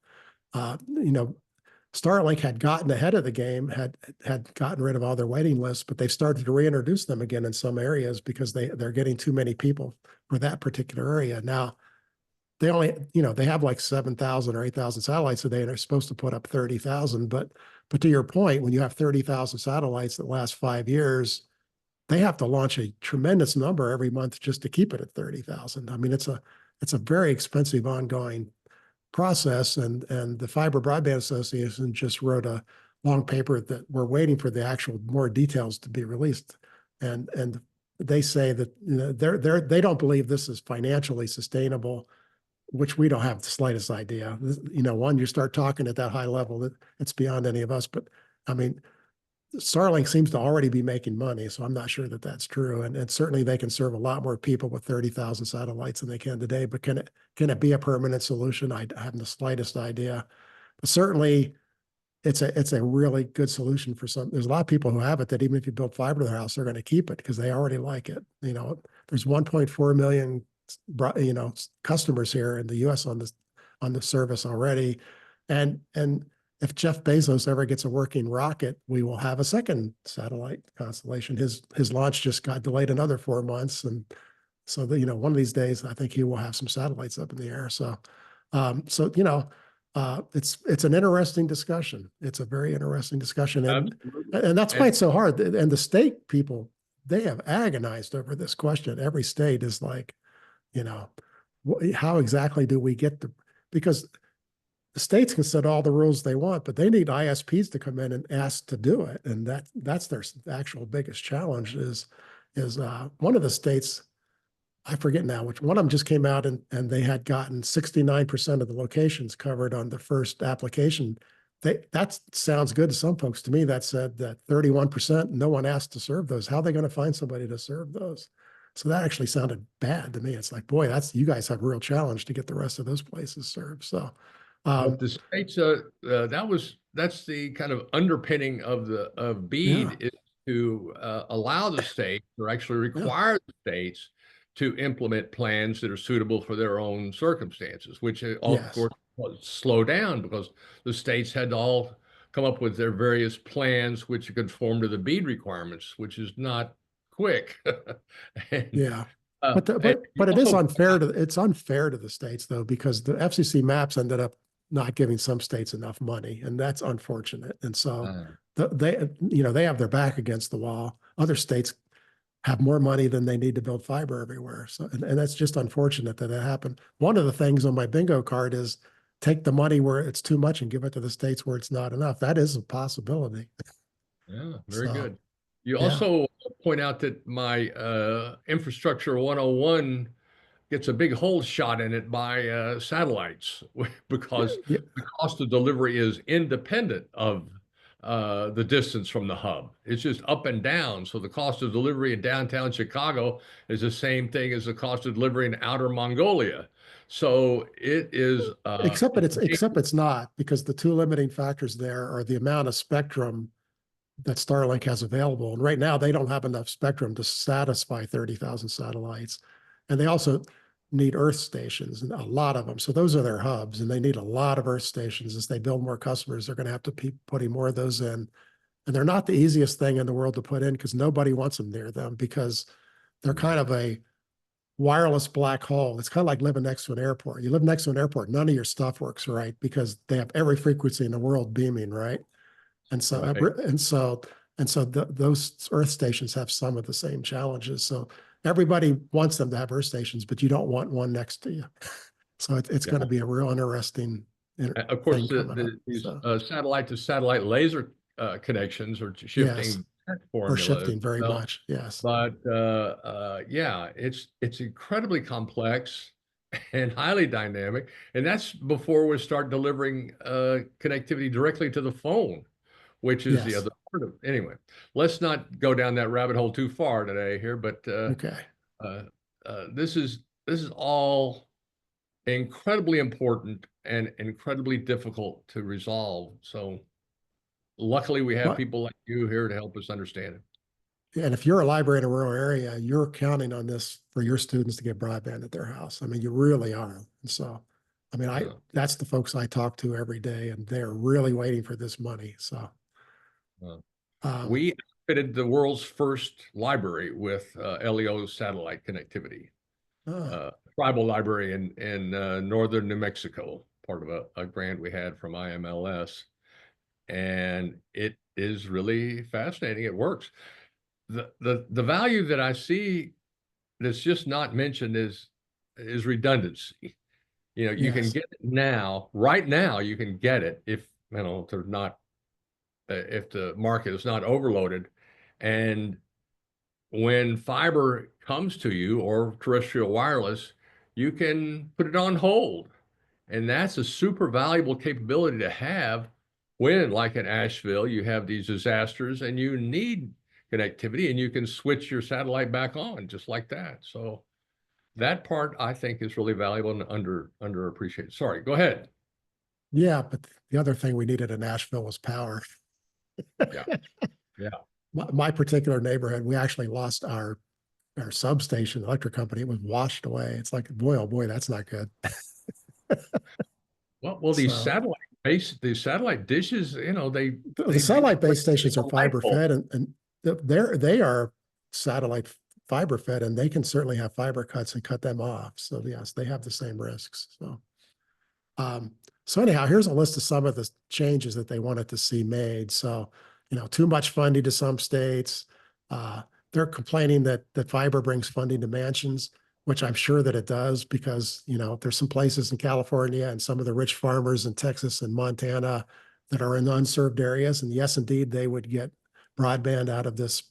Starlink had gotten ahead of the game, had gotten rid of all their waiting lists, but they've started to reintroduce them again in some areas because they're getting too many people for that particular area. Now, they only, they have like 7,000 or 8,000 satellites a day, and they're supposed to put up 30,000. But to your point, when you have 30,000 satellites that last 5 years, they have to launch a tremendous number every month just to keep it at 30,000. I mean, it's a very expensive ongoing process. And the Fiber Broadband Association just wrote a long paper that we're waiting for the actual more details to be released. And they say that they don't believe this is financially sustainable, which we don't have the slightest idea. One, you start talking at that high level, it's beyond any of us. But I mean, Starlink seems to already be making money, so I'm not sure that that's true. And certainly they can serve a lot more people with 30,000 satellites than they can today. But can it be a permanent solution? I haven't the slightest idea. But certainly it's a really good solution for some. There's a lot of people who have it that even if you build fiber to their house, they're going to keep it because they already like it. There's 1.4 million customers here in the U.S. on the service already, and if Jeff Bezos ever gets a working rocket, we will have a second satellite constellation. His launch just got delayed another 4 months, and so one of these days I think he will have some satellites up in the air. So, it's an interesting discussion. It's a very interesting discussion, and that's why it's so hard. And the state people, they have agonized over this question. Every state is like, how exactly do we get because the states can set all the rules they want, but they need ISPs to come in and ask to do it. And that's their actual biggest challenge is one of the states, I forget now which one of them, just came out and they had gotten 69% of the locations covered on the first application. That sounds good to some folks. To me, that said that 31%, no one asked to serve those. How are they going to find somebody to serve those? So that actually sounded bad to me. It's like, boy, you guys have a real challenge to get the rest of those places served. So, But the states, that's the kind of underpinning of yeah, BEAD, is to allow the states, or actually yeah, require the states to implement plans that are suitable for their own circumstances, which of yes, course slow down because the states had to all come up with their various plans which conform to the BEAD requirements, which is not quick. and, yeah. uh, But the, and but it is also, unfair it's unfair to the states though, because the FCC maps ended up not giving some states enough money, and that's unfortunate. And so uh, they have their back against the wall. Other states have more money than they need to build fiber everywhere. So, and that's just unfortunate that it happened. One of the things on my bingo card is take the money where it's too much and give it to the states where it's not enough. That is a possibility. yeah, very So, good. You yeah, also point out that my infrastructure 101 gets a big hole shot in it by satellites because yeah, the cost of delivery is independent of the distance from the hub. It's just up and down. So the cost of delivery in downtown Chicago is the same thing as the cost of delivery in outer Mongolia. So it is except it's not, because the two limiting factors there are the amount of spectrum that Starlink has available. And right now they don't have enough spectrum to satisfy 30,000 satellites. And they also need Earth stations, and a lot of them. So those are their hubs, and they need a lot of Earth stations. As they build more customers, they're going to have to keep putting more of those in. And they're not the easiest thing in the world to put in because nobody wants them near them because they're kind of a wireless black hole. It's kind of like living next to an airport. You live next to an airport, none of your stuff works right because they have every frequency in the world beaming, right? And so, Right. those Earth stations have some of the same challenges. So everybody wants them to have Earth stations, but you don't want one next to you. So it's Yeah. going to be a real interesting Of thing course, coming up. these So satellite to satellite laser connections are yes, shifting that we're formula as shifting very well. much. Yes, But yeah, it's incredibly complex and highly dynamic, and that's before we start delivering connectivity directly to the phone, which is the yes. other part of it. Anyway, let's not go down that rabbit hole too far today here, but Okay. uh, this is all incredibly important and incredibly difficult to resolve. So luckily, we have But people like you here to help us understand it. and if you're a library in a rural area, you're counting on this for your students to get broadband at their house. I mean, you really are. And so, I mean, Uh, that's the folks I talk to every day, and they're really waiting for this money. So, uh, um, we fitted the world's first library with LEO satellite connectivity. oh, Tribal library in northern New Mexico, part of a grant we had from IMLS, and it is really fascinating. It works. The value that I see that's just not mentioned is redundancy. You know, you can yes, get it now, right now, you can get it if you know if there's not if the market is not overloaded, and when fiber comes to you or terrestrial wireless, you can put it on hold. And that's a super valuable capability to have when, like in Asheville, you have these disasters and you need connectivity and you can switch your satellite back on just like that. So that part I think is really valuable and underappreciated. Sorry, go ahead. yeah. But the other thing we needed in Nashville was power. Yeah. Yeah. My particular neighborhood, we actually lost our substation, electric company. It was washed away. It's like, boy, oh boy, that's not good. Well, So these satellite dishes, you know, the they satellite basically base stations are a light fiber bulb. fed, and they are satellite fiber fed, and they can certainly have fiber cuts and cut them off. So yes, they have the same risks. So um, so anyhow, here's a list of some of the changes that they wanted to see made. So too much funding to some states. Uh, they're complaining that fiber brings funding to mansions, which I'm sure that it does because there's some places in California and some of the rich farmers in Texas and Montana that are in unserved areas, and yes, indeed, they would get broadband out of this.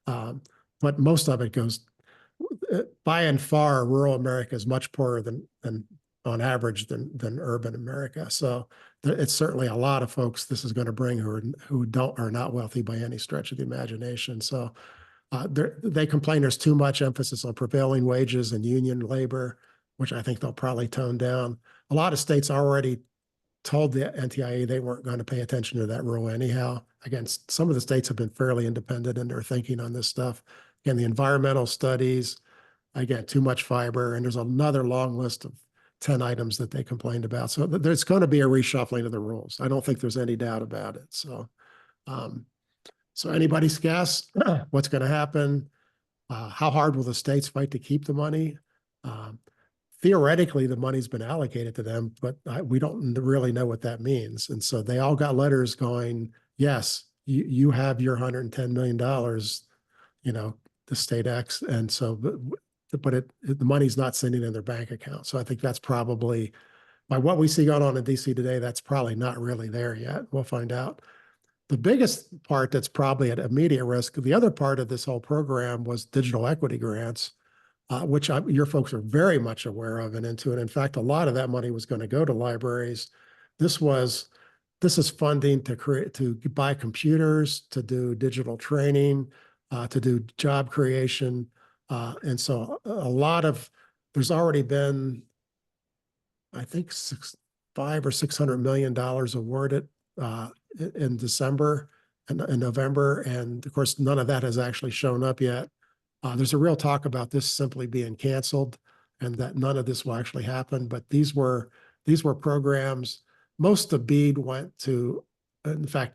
Um, but most of it goes by and far, rural America is much poorer than on average than urban America. So it's certainly a lot of folks this is going to bring who are not wealthy by any stretch of the imagination. So they complain there's too much emphasis on prevailing wages and union labor, which I think they'll probably tone down. A lot of states already told the NTIA they weren't going to pay attention to that rule anyhow. Again, some of the states have been fairly independent in their thinking on this stuff. Again, the environmental studies, again, too much fiber, and there's another long list of 10 items that they complained about. So there's going to be a reshuffling of the rules. I don't think there's any doubt about it. So, um, so anybody's guess what's going to happen? How hard will the states fight to keep the money? Um, Theoretically, the money's been allocated to them, but we don't really know what that means. And so they all got letters going, yes, you have your $110 million, the state X. And so, but the money's not sitting in their bank account. So I think that's probably, by what we see going on in DC today, that's probably not really there yet. We'll find out. The biggest part that's probably at immediate risk, the other part of this whole program was digital equity grants, which your folks are very much aware of and into it. In fact, a lot of that money was going to go to libraries. This was this is funding to buy computers, to do digital training, to do job creation, and so a lot of there's already been, I think, 500 or $600 million awarded in December. in November. And of course, none of that has actually shown up yet. There's a real talk about this simply being canceled and that none of this will actually happen. But these were programs. Most of BEAD went to, in fact,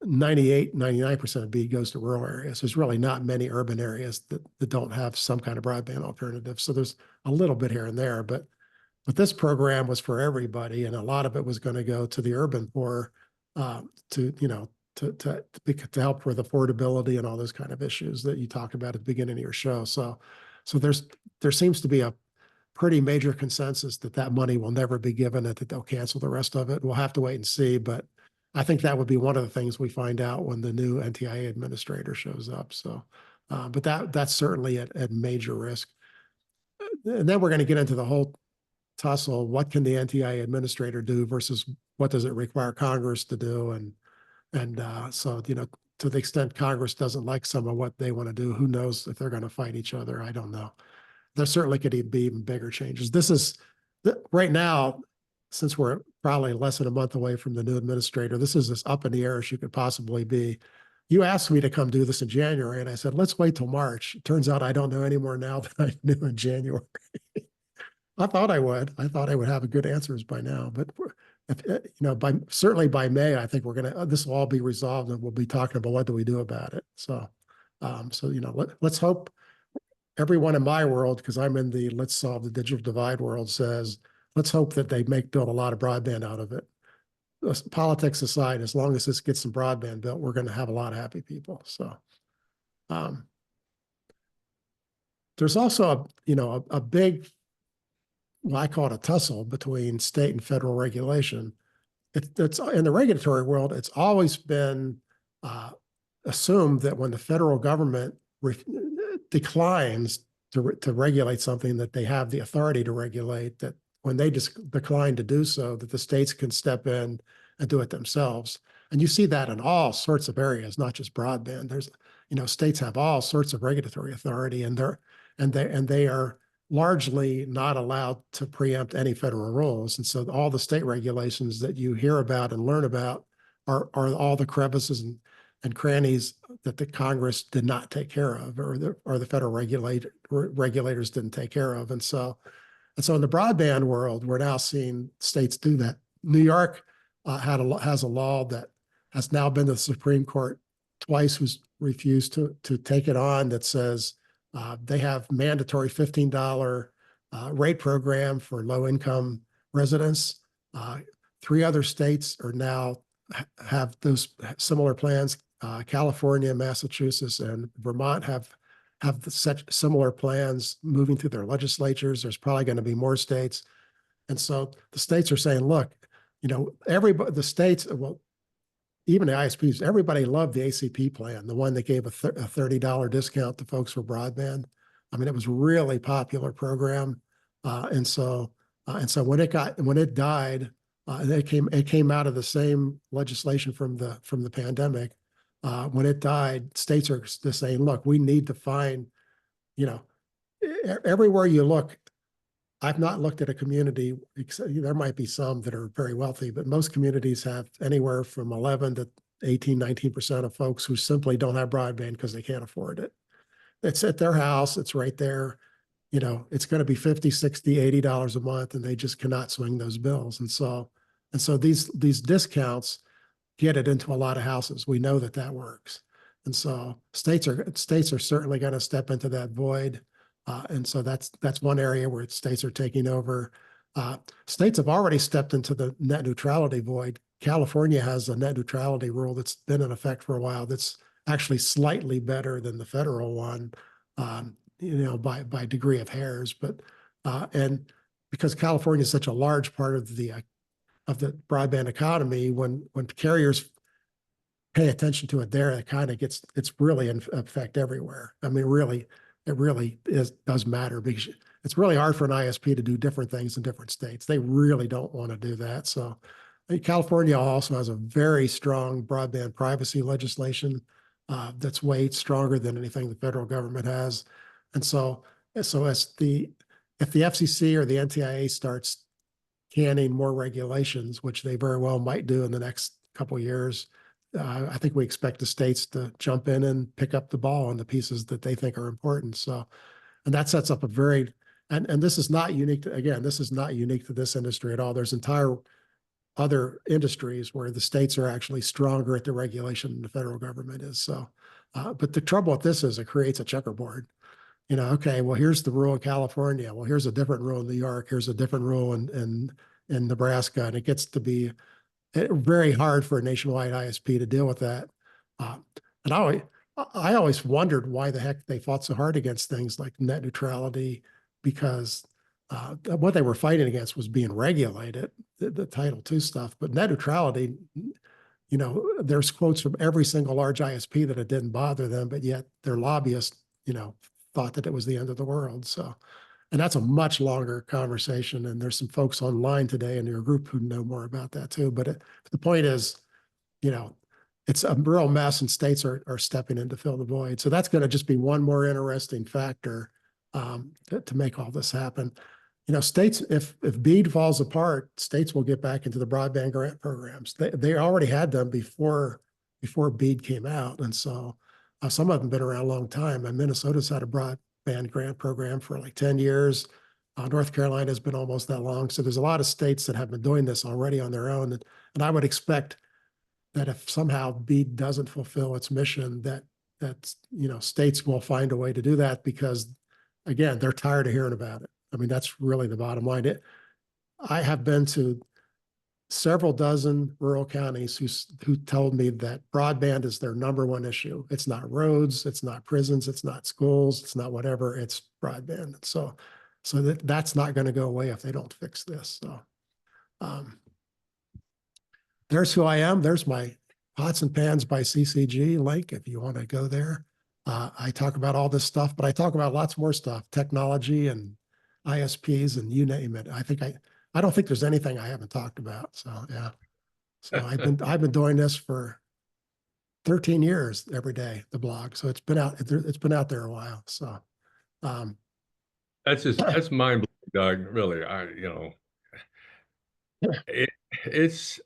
99% of BEAD goes to rural areas. There's really not many urban areas that don't have some kind of broadband alternative. So there's a little bit here and there, but this program was for everybody, and a lot of it was going to go to the urban poor, to to help with affordability and all those kind of issues that you talked about at the beginning of your show. So there seems to be a pretty major consensus that money will never be given and that they'll cancel the rest of it. We'll have to wait and see, but I think that would be one of the things we find out when the new NTIA administrator shows up. So, but that's certainly at major risk. And then we're going to get into the whole tussle. What can the NTIA administrator do versus what does it require Congress to do? And so, to the extent Congress doesn't like some of what they want to do, who knows if they're going to fight each other? I don't know. There certainly could be even bigger changes. This is right now, since we're probably less than a month away from the new administrator, this is as up in the air as you could possibly be. You asked me to come do this in January, and I said, let's wait till March. It turns out I don't know any more now than I knew in January. I thought I would. I thought I would have good answers by now, but certainly by May, I think this will all be resolved, and we'll be talking about what do we do about it. So, let's hope everyone in my world, because I'm in the let's solve the digital divide world, says let's hope that they build a lot of broadband out of it. Politics aside, as long as this gets some broadband built, we're going to have a lot of happy people. So, there's also a big, well, I call it a tussle between state and federal regulation. It's in the regulatory world, it's always been assumed that when the federal government declines to regulate something that they have the authority to regulate, that when they just decline to do so, that the states can step in and do it themselves. And you see that in all sorts of areas, not just broadband. There's, states have all sorts of regulatory authority, and they are largely not allowed to preempt any federal rules. And so all the state regulations that you hear about and learn about are all the crevices and crannies that the Congress did not take care of, or the federal regulators didn't take care of. And so in the broadband world, we're now seeing states do that. New York has a law that has now been to the Supreme Court twice, who's refused to take it on, that says they have mandatory $15 rate program for low-income residents. 3 other states are now have those similar plans. California, Massachusetts, and Vermont have such similar plans moving through their legislatures. There's probably going to be more states. And so the states are saying, look, everybody, the states, well, even the ISPs, everybody loved the ACP plan, the one that gave a $30 discount to folks for broadband. I mean, it was a really popular program. And so when it died, it came out of the same legislation from the pandemic. When it died, states are just saying, look, we need to find, everywhere you look. I've not looked at a community, there might be some that are very wealthy, but most communities have anywhere from 11 to 18, 19% of folks who simply don't have broadband because they can't afford it. It's at their house, it's right there. It's going to be $50, $60, $80 a month, and they just cannot swing those bills. And so these discounts get it into a lot of houses. We know that works. And so states are certainly going to step into that void. And so that's one area where states are taking over. States have already stepped into the net neutrality void. California has a net neutrality rule that's been in effect for a while. That's actually slightly better than the federal one, by degree of hairs. But and because California is such a large part of the broadband economy, when carriers pay attention to it there, it's really in effect everywhere. I mean, really. It really does matter, because it's really hard for an ISP to do different things in different states. They really don't want to do that. So California also has a very strong broadband privacy legislation that's way stronger than anything the federal government has. And so if the FCC or the NTIA starts canning more regulations, which they very well might do in the next couple of years, I think we expect the states to jump in and pick up the ball on the pieces that they think are important. So, and that sets up a very, and this is not unique to, again, this is not unique to this industry at all. There's entire other industries where the states are actually stronger at the regulation than the federal government is. So, but the trouble with this is it creates a checkerboard. Okay, well, here's the rule in California. Well, here's a different rule in New York. Here's a different rule in Nebraska, and it gets to be very hard for a nationwide ISP to deal with that. Uh, and I always wondered why the heck they fought so hard against things like net neutrality, because what they were fighting against was being regulated, the Title II stuff. But net neutrality, there's quotes from every single large ISP that it didn't bother them, but yet their lobbyists, thought that it was the end of the world. So, and that's a much longer conversation. And there's some folks online today in your group who know more about that too. But the point is, it's a real mess, and states are stepping in to fill the void. So that's going to just be one more interesting factor to make all this happen. States, if BEAD falls apart, states will get back into the broadband grant programs. They already had them before BEAD came out, and so some of them have been around a long time. And Minnesota's had a broadband grant program for like 10 years. North Carolina has been almost that long. So there's a lot of states that have been doing this already on their own. And I would expect that if somehow BEAD doesn't fulfill its mission, that states will find a way to do that, because again, they're tired of hearing about it. I mean, that's really the bottom line. I have been to several dozen rural counties who told me that broadband is their number one issue. It's not roads, it's not prisons, it's not schools, it's not whatever, it's broadband. So that's not going to go away if they don't fix this. So there's who I am. There's my Pots and Pans by CCG link if you want to go there. I talk about all this stuff, but I talk about lots more stuff, technology and ISPs and you name it. I don't think there's anything I haven't talked about. So yeah. So I've been doing this for 13 years every day, the blog. So it's been out there a while. So That's mind blowing, Doug. Really, it's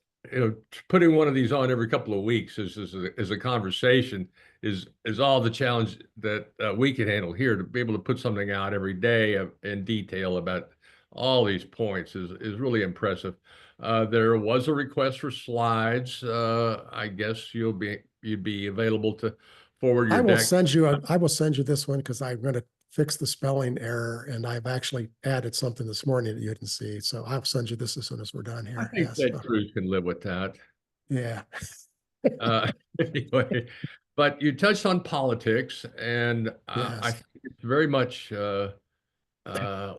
putting one of these on every couple of weeks is a conversation is all the challenge that we can handle here. To be able to put something out every day in detail about all these points is really impressive. There was a request for slides. I guess you'd be available to forward your deck. I will send you this one, because I'm going to fix the spelling error, and I've actually added something this morning that you didn't see. So I'll send you this as soon as we're done here. I think Ted Cruz can live with that. Yeah. Anyway, but you touched on politics, and Yes. I think it's very much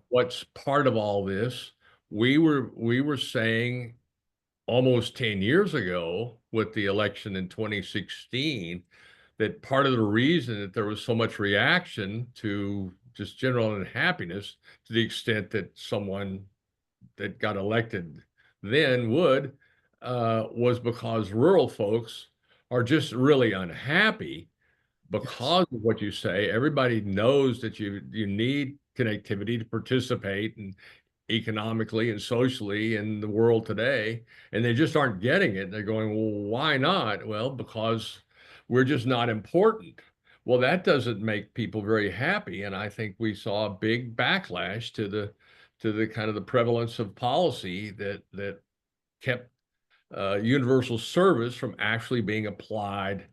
what's part of all this. We were saying almost 10 years ago with the election in 2016 that part of the reason that there was so much reaction to just general unhappiness, to the extent that someone that got elected then was because rural folks are just really unhappy because of what you say. Everybody knows that you need connectivity to participate and economically and socially in the world today, and they just aren't getting it. They're going, well, why not? Well, because we're just not important. Well, that doesn't make people very happy, and I think we saw a big backlash to the kind of the prevalence of policy that kept universal service from actually being applied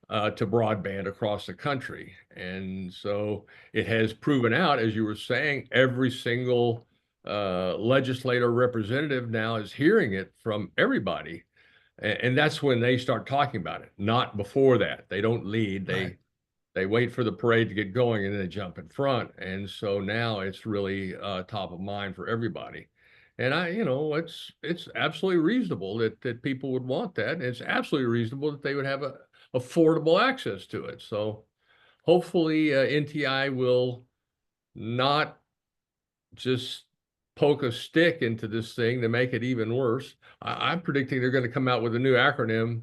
to broadband across the country. And so it has proven out, as you were saying, every single legislator representative now is hearing it from everybody. And that's when they start talking about it, not before that. They don't lead. Right. They wait for the parade to get going and then they jump in front. And so now it's really top of mind for everybody. And it's absolutely reasonable that people would want that. And it's absolutely reasonable that they would have affordable access to it. So hopefully NTI will not just poke a stick into this thing to make it even worse. I'm predicting they're going to come out with a new acronym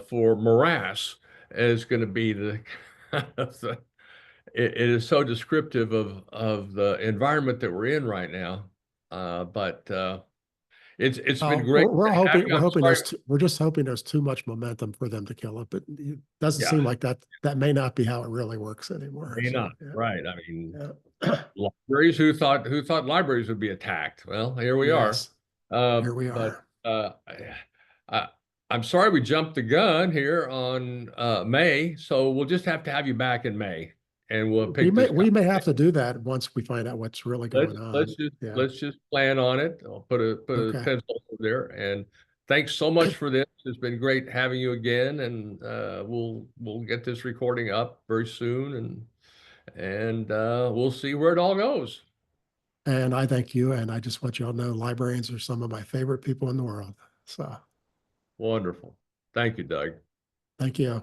for morass, as going to be it is so descriptive of the environment that we're in right now. But It's been great We're to have hoping you. I'm sorry. we're just hoping there's too much momentum for them to kill it, but it doesn't Yeah, seem like that may not be how it really works anymore. may So not. Right. I mean, yeah. libraries who thought libraries would be attacked. Well, here we are. Yes, here we But are. I, I'm sorry we jumped the gun here on May, so we'll just have to have you back in May, and we'll pick this. We may have to do that once we find out what's really going on. Yeah. Let's just plan on it. I'll put a Okay. pencil over there. And thanks so much for this. It's been great having you again, and we'll get this recording up very soon, and we'll see where it all goes. And I thank you. And I just want you all to know librarians are some of my favorite people in the world. So Wonderful. Thank you, Doug. thank you.